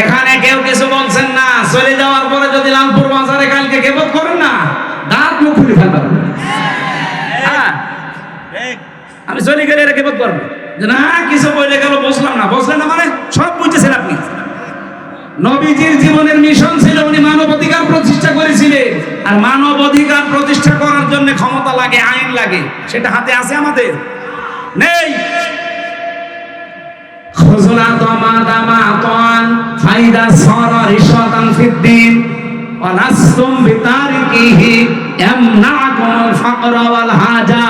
এখানে কেউ কিছু বলছেন না, চলে যাওয়ার পরে যদি লালপুর বাজারে কালকে গিবত করেন না, দাঁত মুখ খুলে ফেলবেন। হ্যাঁ, আমি চলে গেলে এরা গিবত করবে, যে না কিছু বলে গেল বুঝলাম না। বুঝলেন না মানে সব বুঝেছেন আপনি। নবীজির জীবনের মিশন ছিল, উনি মানবাধিকার প্রতিষ্ঠা করেছিলেন। আর মানবাধিকার প্রতিষ্ঠা করার জন্য ক্ষমতা লাগে, আইন লাগে, সেটা হাতে আছে আমাদের? নেই। খুজুনা তামাদামা তান ফাইদা সারা রিশাতান ফিদ্দিন ওয়া নাসতুম বিতারিকিহি ইয়ামনাকুমুল ফাকরা ওয়াল হাজা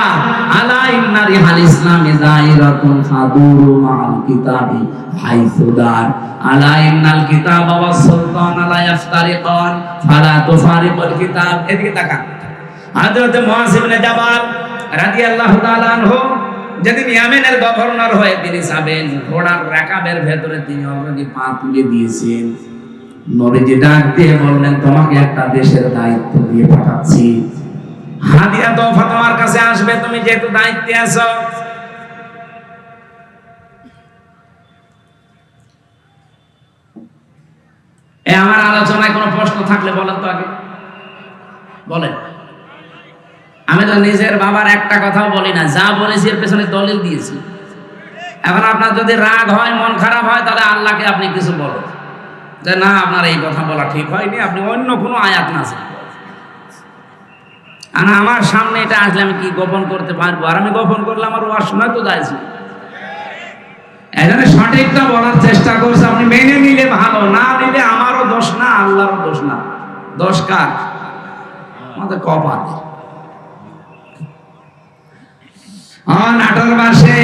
আলা ইন্না রিহাল ইসলামি যায়রাতুন ফাদুরু মাআল কিতাবি হাইসুদার আলা ইন্নাল কিতাবা ওয়াস সুলতানা লা ইফতারিকান ফালা তুফারিকুল কিতাব। এদিকে তাকান। হযরত মুআয ইবনে জাবাল রাদিয়াল্লাহু তাআলা আনহু যেদিন ইয়ামেনের গভর্নর হয়ে তিনি যাবেন, ঘোড়ার রাকাবের ভেতরে তিনি অলরেডি পা তুলে দিয়েছেন। নবীজি ডাক দিয়ে বললেন, তোমাকে একটা দেশের দায়িত্ব দিয়ে পাঠাচ্ছি, হাদিয়া তোফা তোমার কাছে আসবে, তুমি যেহেতু দায়িত্বে আছো। আমার আলোচনায় কোনো প্রশ্ন থাকলে বলেন তো, আগে বলেন। আমি তো নিজের বাবার একটা কথাও বলি না, যা বলেছি এর পেছনে দলিল দিয়েছি। এখন আপনার যদি রাগ হয়, মন খারাপ হয়, তাহলে আল্লাহকে আপনি কিছু বলেন যে না আপনার এই কথা বলা ঠিক হয়নি, আপনি অন্য কোনো আয়াত না। আর আমার সামনে এটা আসলে আমি কি গোপন করতে পারবো? আর আমি গোপন করলে আমার ওয়াজ শোনায় তো যাইছি। এখানে সঠিকটা বলার চেষ্টা করছে, আপনি মেনে নিলে ভালো, না নিলে আমারও দোষ না, আল্লাহরও দোষ না। দোষ কার? আমাদের কপাল। নাটোর বাসে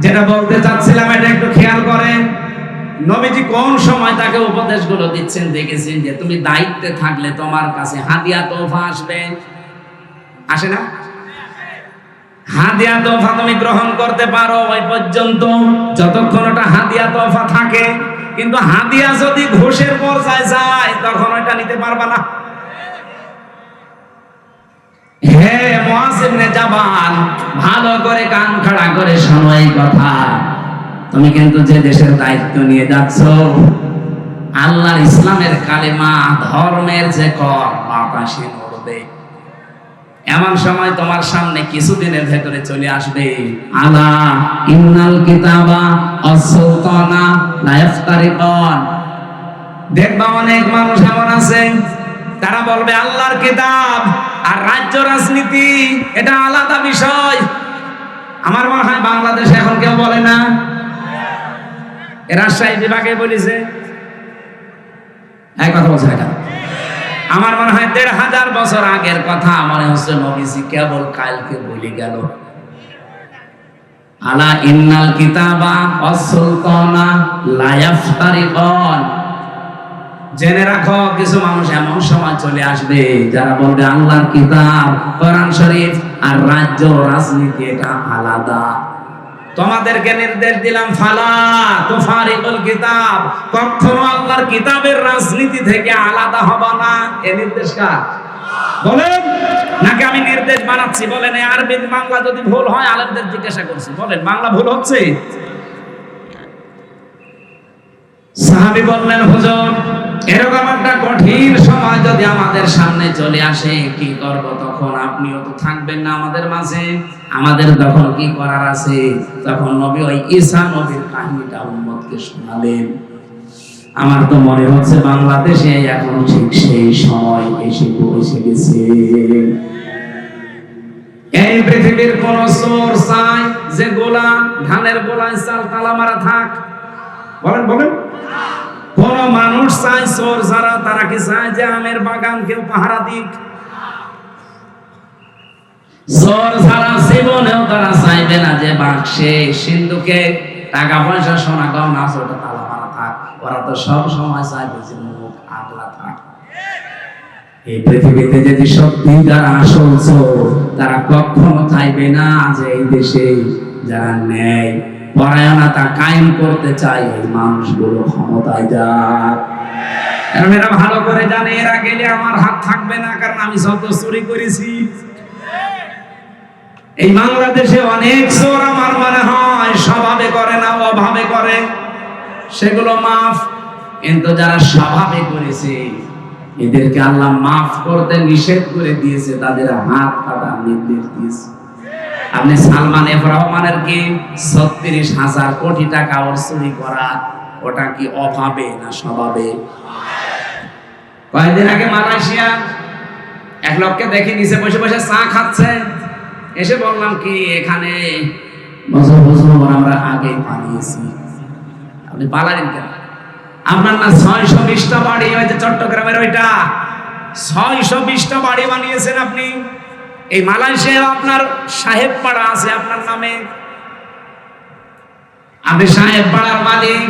যেটা বলতে চাচ্ছিলাম, এটা একটু খেয়াল করেন। নবীজি কোন সময় তাকে উপদেশগুলো দিচ্ছেন দেখেছেন, যে তুমি দায়িত্বে থাকলে তোমার কাছে হাদিয়া তোফা আসবে, আসে না? হাদিয়া তোফা তুমি গ্রহণ করতে পারো ওই পর্যন্ত, যতক্ষণ ওটা হাদিয়া তোফা থাকে। কিন্তু হাদিয়া যদি ঘুষের পর্যায়ে যায়, তখন ওটা নিতে পারবা না। হে মুআয ইবনে জাবাল, ভালো করে কান খাড়া করে শোনো এই কথা। তুমি কিন্তু যে দেশের দায়িত্ব নিয়ে যাচ্ছ, আল্লাহর ইসলামের কালেমা, ধর্মের যে কর বাতাসে নড়বে। এমন সময় তোমার সামনে কিছুদিনের ভেতরে চলে আসবে, আলা ইন্নাল কিতাবা ওয়াস সুলতানা লা ইফতারিকান। দেখবা অনেক মানুষ এমন আছে, তারা বলবে আল্লাহর কিতাব আর রাজ্য রাজনীতি এটা আলাদা বিষয়। আমার মনে হয় বাংলাদেশে এখন কেউ বলে না। রাজশাহী বিভাগে বলেছে, এক কথা বলছে এটা। আমার মনে হয় ১৫০০ বছর আগের কথা, মনে হচ্ছে নবীজি কেবল কালকে বলে গেল, আলা ইন্নাল কিতাবা ওয়াস সুলতানা লা ইফতারিকান। জেনে রাখো কিছু মানুষ এমন সময় চলে আসবে যারা বলবে আল্লাহর কিতাব কোরআন শরীফ আর রাজ্য রাজনীতি এটা আলাদা। তোমাদেরকে নির্দেশ দিলাম ফালা তুফারিকুল কিতাব, কখনো আল্লাহর কিতাবের রাজনীতি থেকে আলাদা হবে না। এই নির্দেশ কার বলেন? নাকি আমি নির্দেশ বানাচ্ছি? বলেন এই আরবি বাংলা যদি ভুল হয় আলেমদের জিজ্ঞাসা করছি, বলেন বাংলা ভুল হচ্ছে? সাহাবী বললেন হুজুর এরকম একটা কঠিন সময় যদি আমাদের সামনে চলে আসে কি করব? তখন আপনিও তো থাকবেন না আমাদের মাঝে, আমাদের তখন কি করার আছে? তখন নবী ওই ঈসা নবীর কাহিনীটা উম্মতকে শোনালেন। আমার তো মনে হচ্ছে বাংলাদেশে এখন ঠিক সেই সময় এসে পৌঁছে গেছে। এই পৃথিবীর কোন চোর চাই যে গোলা ধানের গোলায় চাল তালা মারা থাক? বলেন বলেন। কোন মানুষ চায় চোর যারা তারা কি চায় যে আমের বাগান কেউ পাহারা দিক? চোর যারা জীবনেও তারা চাইবে না যে বাক্সে সিন্ধুকে টাকা পয়সা সোনা গয়না আছে ওটা তালা মারা থাক। ওরা তো সব সময় চাইবে যে মুখ আগলা থাক। এই পৃথিবীতে যদি সত্যি যারা আসল চোর তারা কখনো চাইবে না যে এই দেশে যারা ন্যায় পরায়ণতা কায়েম করতে চায় এই মানুষগুলো ক্ষমতায় যাক। কারণ এরা ভালো করে জানে এরা গেলে আমার হাত থাকবে না, কারণ আমি যত চুরি করেছি। এই বাংলাদেশে অনেক চোর আমার মনে হয় স্বভাবে করে না, অভাবে করে, সেগুলো মাফ। কিন্তু যারা স্বভাবে করেছে এদেরকে আল্লাহ মাফ করতে নিষেধ করে দিয়েছে, তাদের হাত কাটার নির্দেশ দিয়েছে। আপনি সালমান এফ রহমানের কি ৩৬,০০০ কোটি টাকা ওর চুরি করা, ওটা কি অভাবে না স্বভাবে? কয়েকদিন আগে মালয়েশিয়া এক লোককে দেখে নিচে বসে বসে চা খাচ্ছে, এসে বললাম কি এখানে বছর বছর আমরা আগে পালিয়েছি, আপনি পালালেন কেন? আপনার না ৬২০টা বাড়ি হয়েছে চট্টগ্রামের, ওইটা ৬২০টা বাড়ি বানিয়েছেন আপনি। এই মালয়েশিয়া আপনার সাহেব পাড়া আছে আপনার নামে, আপনি সাহেব পাড়ার মালিক,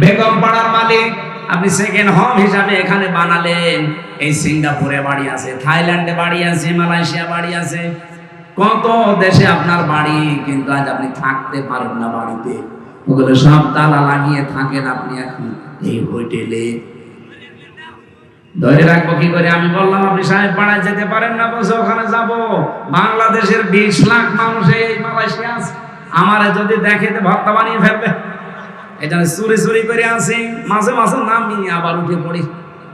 বেগম পাড়ার মালিক, আপনি সেকেন্ড হোম হিসাবে এখানে বানালেন। এই সিঙ্গাপুরে বাড়ি আছে, থাইল্যান্ডে বাড়ি আছে, মালয়েশিয়া বাড়ি আছে, কত দেশে আপনার বাড়ি, কিন্তু আজ আপনি থাকতে পারেন না বাড়িতে। ওগুলো সব তালা লাগিয়ে থাকেন আপনি এখন এই হোটেলে। ধরে রাখবো কি করে? আমি বললাম আপনি সাহেব পাড়ায় যেতে পারেন না, বলছে ওখানে যাব। বাংলাদেশের ২০ লাখ মানুষ এই মালয়েশিয়া আছে, আমারে যদি দেখে তো ভর্তা বানিয়ে ফেলবে। এই জন্য চুরি চুরি করে আসি, মাঝে মাঝে নামি আবার উঠে পড়ি।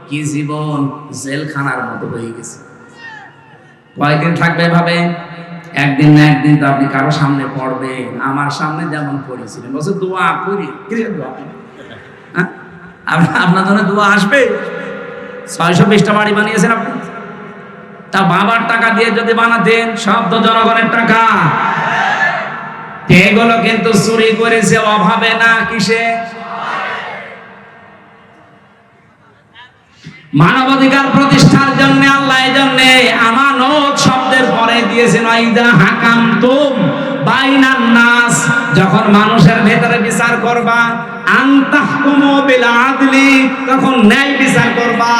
কি জীবন জেলখানার মতো হয়ে গেছে। কয়েকদিন থাকবে ভাবে, একদিন না একদিন তো আপনি কারো সামনে পড়বেন। আমার সামনে যেমন পড়েছিলেন, বলছে দোয়া করি, কিসের দোয়া? আপনার জন্য দোয়া আসবে? ৬২০টা বাড়ি বানিয়েছেন আপনি, তা বাবার টাকা দিয়ে যদি বানাতেন, সব তো জনগণের টাকা। এগুলো কিন্তু চুরি করেছে অভাবে না, কিসে? মানবাধিকার প্রতিষ্ঠার জন্য আল্লাহ এই জন্য আমানত শব্দের পরে দিয়েছেন আইদা হাকামতুম বাইনান নাস, যখন মানুষের ভেতরে বিচার করবা, আনতাহকুমু বিল আদলি, তখন ন্যায় বিচার করবা।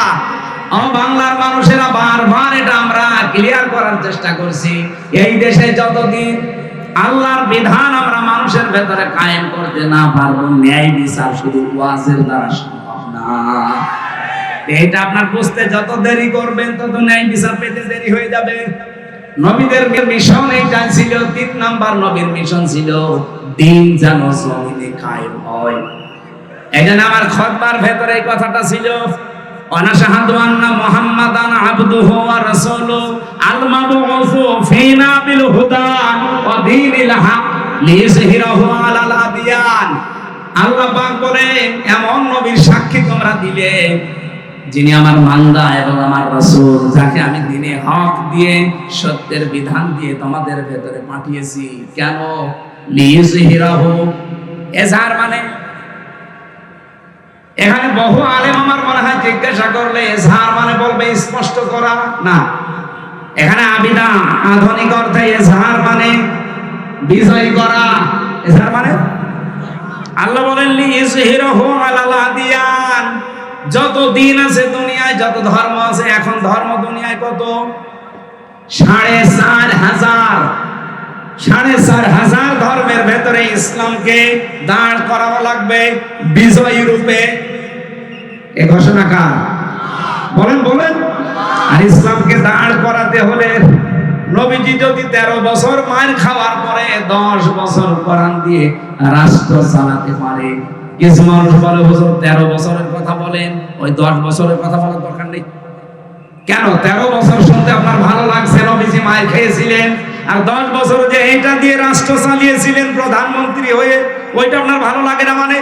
ও বাংলার মানুষেরা বারবার এটা আমরা ক্লিয়ার করার চেষ্টা করছি। এই দেশে যতদিন আল্লাহর বিধান আমরা মানুষের ভেতরে কায়েম করতে না পারবো, ন্যায় বিচার শুধু ওয়াজের দ্বারা সম্ভব না। এটা আপনার বুঝতে যত দেরি করবেন তত ন্যায় বিচার পেতে দেরি হয়ে যাবে। নবীদের মিশন এইটা ছিল, ৩ নাম্বার নবীর মিশন ছিল দিন যেন জমিনে কায়েম হয়। এই জন্য আমার খুতবার ভেতরে এই কথাটা ছিল, ওয়ানাশহাদু আন্না মুহাম্মাদান আবদুহু ওয়া রাসূলুহু আল মাবউসু ফিনা বিল হুদা ওয়া দীনিল হক লিইয়ুযহিরাহু আলাল আদিয়ান। আল্লাহ পাক বলেন এমন নবীর সাক্ষী তোমরা দিলে যিনি আমার মান্দা এবং আমার রাসূল, যাকে আমি দ্বীনে হক দিয়ে সত্যের বিধান দিয়ে তোমাদের ভেতরে পাঠিয়েছি। কেন? লিইয়ুযহিরাহু, এজাহার মানে এখানে বহু আলেম আমার মনে হয় জিজ্ঞাসা করলে এজহার মানে বলবে স্পষ্ট করা না। এখানে আবিদা আধুনিক অর্থে এজহার মানে বিজয় করা। এজহার মানে আল্লাহ বলেন লিইয়ুযহিরাহু আলাল আদিয়ান, যত দিন আছে দুনিয়ায়, যত ধর্ম আছে, এখন ধর্ম দুনিয়ায় কত? 4,500 ধর্মের ভেতরে ইসলামকে দাঁড় করানো লাগবে বিজয়ী রূপে। এ ঘোষণা কার? বলেন বলেন। আর ইসলামকে দাঁড় করাতে হলে নবীজি যদি 13 বছর মার খাওয়ার পরে 10 বছর কোরআন দিয়ে রাষ্ট্র চালাতে পারে, কিছু মানুষ বলে হুজুর 13 বছরের কথা বলেন, ওই 10 বছরের কথা বলার দরকার নেই। কেন 13 বছর শুনতে আপনার ভালো লাগছে? নবীজি মার খেয়েছিলেন, আর 10 বছর যে এইটা দিয়ে রাষ্ট্র চালিয়েছিলেন প্রধানমন্ত্রী হয়ে, ওইটা আপনার ভালো লাগে না? মানে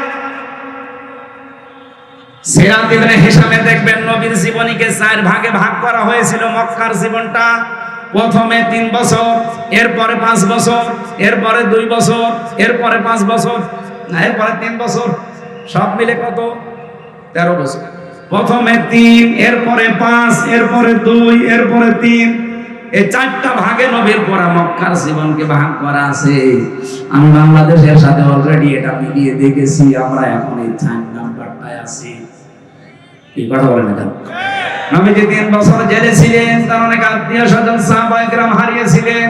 সিরাত ইবনে হিশামে দেখবেন নবীর জীবনীকে 4 ভাগে ভাগ করা হয়েছিল। মক্কার জীবনটা প্রথমে 3 বছর, এরপরে 5 বছর, এরপরে 2 বছর, এরপরে 5 বছর, না এরপরে 3 বছর, সব মিলে কত? 13 বছর। প্রথমে 3, এরপরে 5, এরপরে 2, এরপরে 3, এই 4টা ভাগে নবীর পড়া মক্কার জীবনকে ভাগ করা আছে। আমি বাংলাদেশের সাথে অলরেডি এটা মিলিয়ে দেখেছি, আমরা এখন এই 4 নাম্বারটায় আছি। কি কথা বলেন না কেন? নবীজি 3 বছর জেলে ছিলেন, তার অনেক আত্মীয় স্বজন সাহাবায়ে কেরাম হারিয়েছিলেন।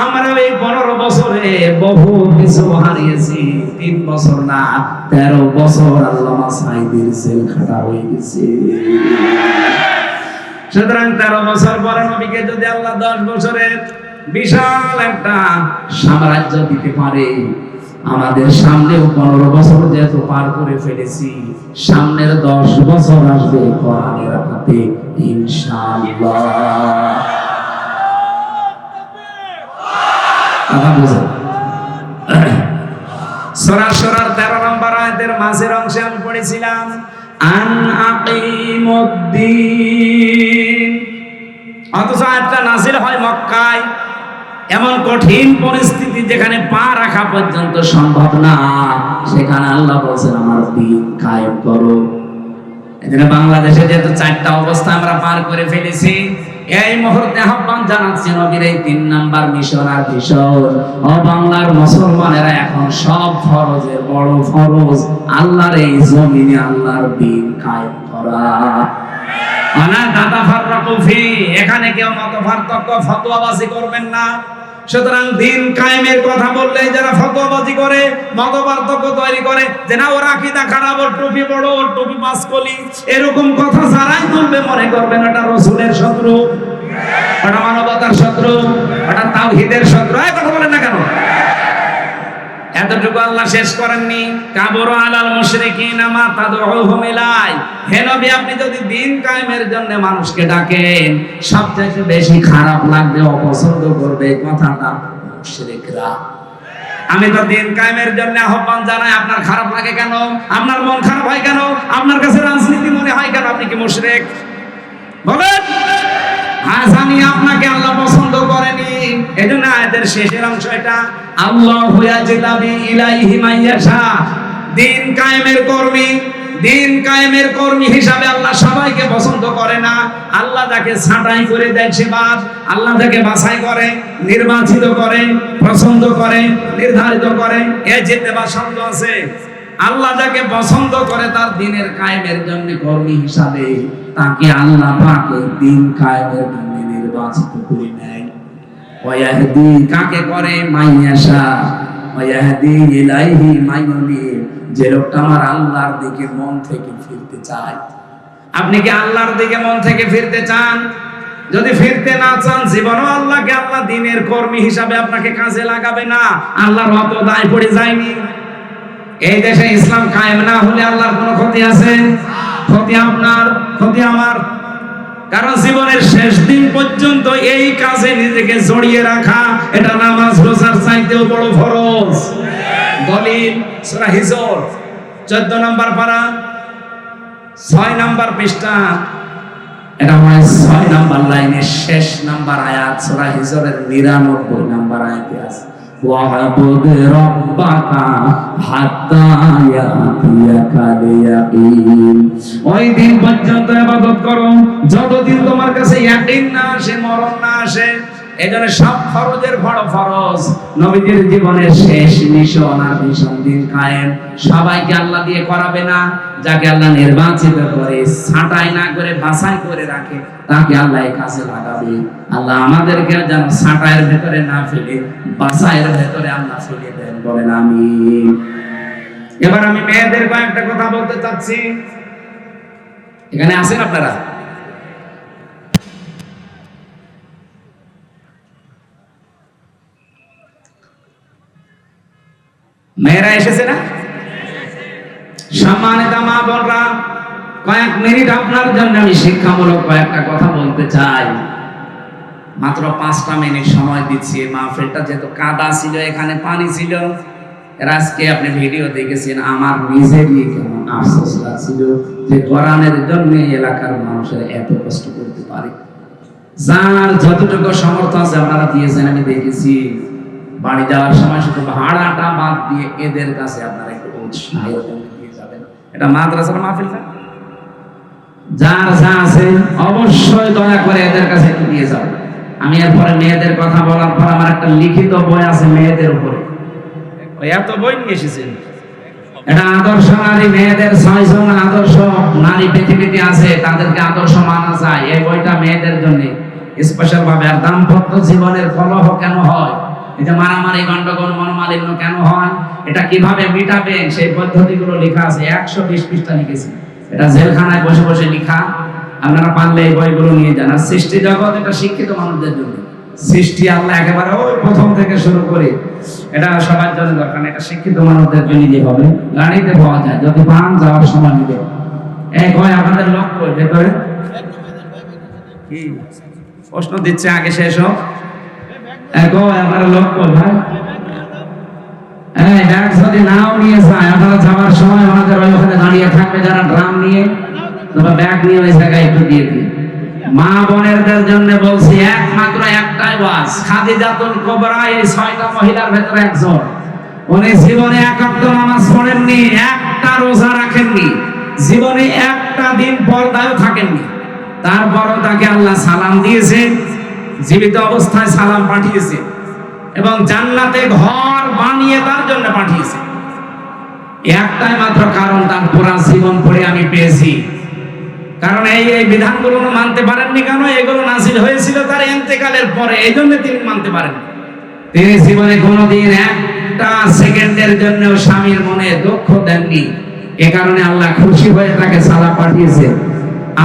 আমরা এই 15 বছরে বহু কিছু হারিয়েছি। 3 বছর না 13 বছর আল্লামা সাঈদীর জেল খাটা হয়ে গেছে। সুতরাং 13 বছর পরে নবীকে যদি আল্লাহ 10 বছরের বিশাল একটা সাম্রাজ্য দিতে পারে, আমাদের সামনেও 15 বছর যেহেতু পার করে ফেলেছি, সামনের 10 বছর আসবে কোরআনের হাতে ইনশাআল্লাহ। কথা বুঝেন? সূরা শুরার 13 নম্বর আয়াতের মাঝের অংশে আমি পড়েছিলাম আন আকিমুদ্দিন। অথচ আয়াতটা নাযিল হয় মক্কায়, এমন কঠিন পরিস্থিতি যেখানে পা রাখা পর্যন্ত সম্ভব না, সেখানে আল্লাহ বলছেন আমার দ্বীন কায়েম করো। এখানে বাংলাদেশে যেহেতু 4টা অবস্থা আমরা পার করে ফেলেছি, এই মুহূর্তে আহ্বান জানাচ্ছি নবীর এই 3 নাম্বার মিশন আর ভিশন। ও বাংলার মুসলমানেরা, এখন সব ফরজের বড় ফরজ আল্লাহর এই জমিনে আল্লাহর দ্বীন কায়েম করা। এখানে কেউ মত পার্থক্য ফতোয়াবাজি করবেন না। সুতরাং দিন কায়েমের কথা বললে যারা ফতোয়াবাজি করে, মত পার্থক্য তৈরি করে, যে না ওর আকীদা খারাপ, ওর টুপি বড়, ওর টুপি 5 কলি, এরকম কথা যারাই তুলবে মনে করবেন ওটা রাসূলের শত্রু, ওটা মানবতার শত্রু, ওটা তাওহীদের শত্রু। এই কথা বলেন না কেন? এতটুকু আল্লাহ শেষ করেননি, কাবুরু আলাল মুশরিকিনা মা তাদউহুম ইলাই। হে নবী, আপনি যদি দিন কায়েমের জন্য মানুষকে ডাকেন, সবচেয়ে বেশি খারাপ লাগবে, অপছন্দ করবে কথাটা মুশরিকরা। আমি তো দিন কায়েমের জন্য আহ্বান জানাই, আপনার খারাপ লাগে কেন? আপনার মন খারাপ হয় কেন? আপনার কাছে রাজনীতি মনে হয় কেন? আপনি কি মুশরিক? বলেন। জানি আপনাকে আল্লাহ পছন্দ করেনি, এজন্য আয়াতের শেষের অংশ এটা, আল্লাহু ইয়াজতাবি ইলাইহি মাইয়াশা। দিন কায়েমের কর্মী হিসাবে আল্লাহ সবাইকে পছন্দ করে না। আল্লাহ যাকে ছাঁটাই করে দেন সে বাদ, আল্লাহ যাকে বাছাই করে, নির্বাচিত করে, পছন্দ করে, নির্ধারিত করে, এ যেতে বা শব্দ আছে। আল্লাহ যাকে পছন্দ করে তার দিনের কায়েমের জন্য কর্মী হিসাবে, তাকে আল্লাহ পাকে দিন কায়েমের জন্য নির্বাচিত করে নেয়। ওয়াহদি কাকে করে? মাইয়াশা। ওয়াহদি ইলাইহি মাইয়ুনিব, যে লোকটা আমার আল্লাহর দিকে মন থেকে ফিরতে চায়। আপনি কি আল্লাহর দিকে মন থেকে ফিরতে চান? যদি ফিরতে না চান, জীবনও আল্লাহকে আল্লাহ দিনের কর্মী হিসাবে আপনাকে কাজে লাগাবে না। আল্লাহর অত দায় পড়ে যায়নি। এই দেশে ইসলাম কায়েম না হলে আল্লাহর কোনো ক্ষতি আছে? ক্ষতি আপনার, ক্ষতি আমার। কারণ জীবনের শেষ দিন পর্যন্ত এই কাজে নিজেকে জড়িয়ে রাখা, এটা নামাজ রোজার চাইতেও বড় ফরজ। দলিল সূরা হিজর 14 নম্বর পারা 6 নম্বর পৃষ্ঠা, এটা হয় 6 নম্বর লাইনের শেষ নাম্বার আয়াত, সূরা হিজরের 99 নম্বর আয়াতে আছে, ওয়া'বুদ রাব্বাকা হাত্তা ইয়াতিয়াকাল ইয়াকিন। ওই দিন পর্যন্ত ইবাদত করো যতদিন তোমার কাছে ইয়াকিন না আসে, মরণ না আসে। এজন্য সব ফরজের বড় ফরজ। নবীজির জীবনের শেষ মিশন আর মিশন দিন কায়েম। সবাইকে আল্লাহ দিয়ে করাবে না, যাকে আল্লাহ নির্বাচিত করে, ছাঁটাই না করে বাছাই করে রাখে, তাকে আল্লাহ এই কাজে লাগাবে। আল্লাহ আমাদেরকে যেন ছাঁটাইয়ের ভেতরে না ফেলে বাছাইয়ের ভেতরে আল্লাহ ফেলে দেন, বলেন আমিন। এবার আমি মেয়েদের কয়েকটা কথা বলতে চাচ্ছি। এখানে আছেন আপনারা? মেয়েরা এসেছে না? সম্মানিত মা বোনরা, কয়েক মিনিট আপনার জন্য আমি শিক্ষামূলক কয়েকটা কথা বলতে চাই। মাত্র 5টা মিনিট সময় দিচ্ছি। মাহফিলটা যেহেতু কাদা ছিল, এখানে পানি ছিল, এর আজকে আপনি ভিডিও দেখেছেন, আমার নিজেরই কেমন আফসোস লাগছিল যে কোরআনের জন্য এলাকার মানুষের এত কষ্ট করতে পারে। যার যতটুকু সামর্থ্য আছে আপনারা দিয়েছেন, আমি দেখেছি। বাড়ি যাওয়ার সময় শুধু ভাড়াটা বাদ দিয়ে এদের কাছে আপনারা একটু উৎসাহ দিয়ে যাবেন। এটা মাদ্রাসার মাহফিল না, যার যা আছে অবশ্যই দয়া করে এদের কাছে একটু দিয়ে যাবেন। আমি এরপরে মেয়েদের কথা বলার পর আমার একটা লিখিত বই আছে মেয়েদের উপরে, এত বই নিয়ে এসেছেন। এটা আদর্শ নারী, মেয়েদের 6 জন আদর্শ নারী পৃথিবীতে আছে, তাদেরকে আদর্শ মানা যায়। এই বইটা মেয়েদের জন্য স্পেশাল ভাবে। আর দাম্পত্য জীবনের কলহ কেন হয়, এই যে মারামারি, গন্ডগোল, মনোমালিন্য কেন হয়, এটা কিভাবে মিটাবেন, সেই পদ্ধতিগুলো লেখা আছে। 120 পৃষ্ঠা লিখেছি। এটা জেলখানায় বসে বসে লেখা। আপনারা পারলে এই বইগুলো নিয়ে যান। আর সৃষ্টি জগৎ, এটা শিক্ষিত মানুষদের জন্য। সৃষ্টি আল্লাহ একেবারে ওই প্রথম থেকে শুরু করে, এটা সবার জন্য দরকার। এটা শিক্ষিত মানুষদের জন্য দিয়ে হবে। গাড়িতে পাওয়া যায়, যদি পান যাওয়ার সময় নিবে। এক হয় আপনাদের লক্ষ্য ভেতরে কি প্রশ্ন দিচ্ছে, আগে শেষ হোক। এক হয় আপনার লক্ষ্য ভাই, এই ব্যাগ যদি নাও নিয়ে যায়, আপনারা যাওয়ার সময় আমাদের ওখানে দাঁড়িয়ে থাকবে যারা ড্রাম নিয়ে, তোমরা ব্যাগ নিয়ে ওই জায়গায় একটু দিয়ে দিই। মা বোনেরদের জন্য বলছি, একমাত্র একটাই ওয়াজ। খাদিজাতুল কুবরা এই 6টা মহিলার ভেতরে একজন। উনি জীবনে 1 ওয়াক্ত নামাজ পড়েননি, একটা রোজা রাখেননি, জীবনে একটা দিন পর্দায় থাকেননি। তারপরও তাকে আল্লাহ সালাম দিয়েছে, জীবিত অবস্থায় সালাম পাঠিয়েছে, এবং জান্নাতে ঘর বানিয়ে তার জন্য পাঠিয়েছে। একটাই মাত্র কারণ, তার পুরা জীবন পড়ে আমি পেয়েছি। কারণ এই বিধানগুলো মানতে পারেননি কেন? এগুলো নাযিল হয়েছিল তার ইন্তেকালের পরে, এই জন্য তিনি মানতে পারেন। তিনি জীবনে কোনোদিন একটা সেকেন্ডের জন্য স্বামীর মনে দুঃখ দেননি। এ কারণে আল্লাহ খুশি হয়ে তাকে সালাম পাঠিয়েছে।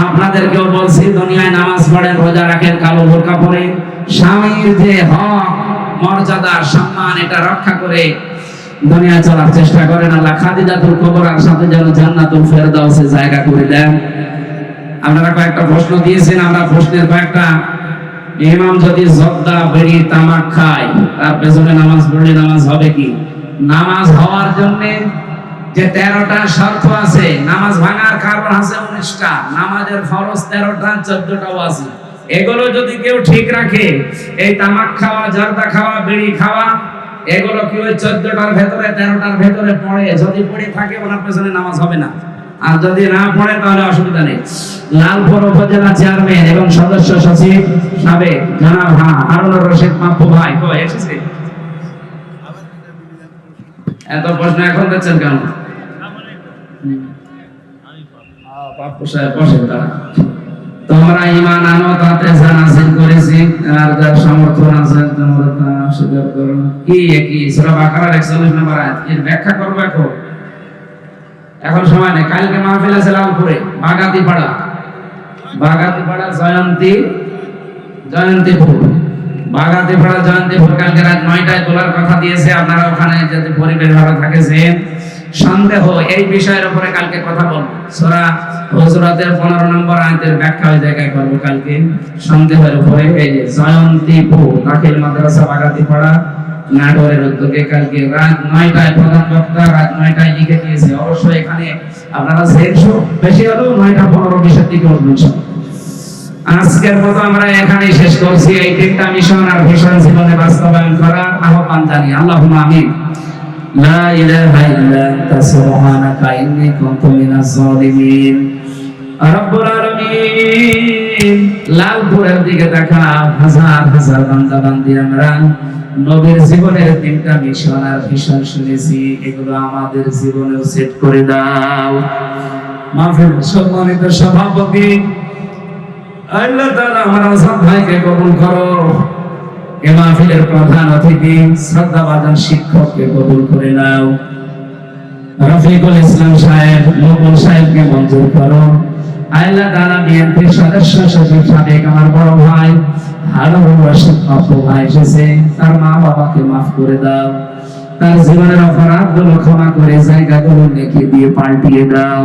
আপনাদেরকেও বলছি, দুনিয়ায় নামাজ পড়েন, রোজা রাখেন, কালো বোরকা পরে, স্বামীর যে হক, মর্যাদা, সম্মান, এটা রক্ষা করে দুনিয়া চলার চেষ্টা করেন। আল্লাহ খাদিজাতুল কুবরার সাথে যেন জান্নাতুল ফেরদাউসে জায়গা করে দেন। আপনারা কয়েকটা প্রশ্ন দিয়েছেন, আমরা প্রশ্নের কয়েকটা। ইমাম যদি জর্দা, বিড়ি, তামাক খায়, তার পেছনে নামাজ পড়লে নামাজ হবে কি? নামাজ হওয়ার জন্য যে 13টা শর্ত আছে, নামাজ ভাঙার কারণ আছে 19টা, নামাজের ফরজ 13টা, 14টাও আছে। এগুলো যদি কেউ ঠিক রাখে, এই তামাক খাওয়া, জর্দা খাওয়া, বিড়ি খাওয়া, এগুলো কি ওই 14টার ভেতরে 13টার ভেতরে পড়ে? যদি পড়ে থাকে, ওনার পেছনে নামাজ হবে না। আর যদি না পড়ে তাহলে অসুবিধা নেই। লালপুর উপজেলা চেয়ারম্যান এবং সদস্য সচিব সাবেক জনাব হারুনুর রশিদ মাপ্পু ভাই কই এসেছে? এত প্রশ্ন এখন দিচ্ছেন কেন? বাপ্পু সাহেব বসেন। তারা তোমরা ঈমান আনো, তাতে জানাজিল করেছি, আর যার সমর্থন আছে তোমরা তা স্বীকার করো। কি সূরা বাকারার 41 নম্বর আয়াত, এর ব্যাখ্যা করব এখন সময় নেই। কালকে মাহফিল আছে লালপুরে, বাগাতিপাড়া জয়ন্তীপুর, বাগাতিপাড়া জয়ন্তীপুর। কালকে রাত 9টায় তোলার কথা দিয়েছে। আপনারা ওখানে যদি পরিবেশ ভালো থাকেছেন, সন্দেহ এই বিষয়ের উপরে কালকে কথা বলবো। সূরা হুজুরাতের 15 নম্বর আয়াতের ব্যাখ্যা ওই জায়গায় করবো কালকে, সন্দেহের উপরে। এই যে জয়ন্তীপুর দাখিল মাদ্রাসা বাগাতিপাড়া নাটোরের উদ্যোগে কালকে রাত 9টায় প্রধান বক্তা রাত 9টায় লিখে দিয়েছে। অবশ্যই এখানে আপনারা 100 বেশি হলেও 9:15-20 দিকে উঠবেন। আজকের মতো আমরা এখানেই শেষ করছি। এই 3টা মিশন আর ভিশন জীবনে বাস্তবায়ন করার আহ্বান জানিয়ে আল্লাহুম্মা আমিন। লা ইলাহা ইল্লা আনতা সুবহানাকা ইন্নী কুনতু মিনাজ জালিমিন। রব্বুল আলামিন, লালপুরের দিকে দেখা, হাজার হাজার বান্দা বান্দি আমরা নবীর জীবনের 3টা মিশন আর ভিশন শুনেছি, এগুলো আমাদের জীবনেও সেট করে দাও। মাহফিল সম্মানিত সভাপতি, আল্লাহ তাআলা আমার আসাদ ভাইকে কবুল করো। এ মাহফিলের প্রধান অতিথি শ্রদ্ধাভাজন শিক্ষককে কবুল করে নাও। রফিকুল ইসলাম সাহেব, মুকুল সাহেবকে মঞ্জুর করো। আল্লাহ তাআলা বিএনপির সদস্য সচিব সাবেক আমার বড় ভাই হারুন রশিদ বাপু ভাই এসেছে, তার মা বাবাকে মাফ করে দাও, তার জীবনের অপরাধগুলো ক্ষমা করে জায়গাগুলো নেকি দিয়ে পাল্টিয়ে দাও।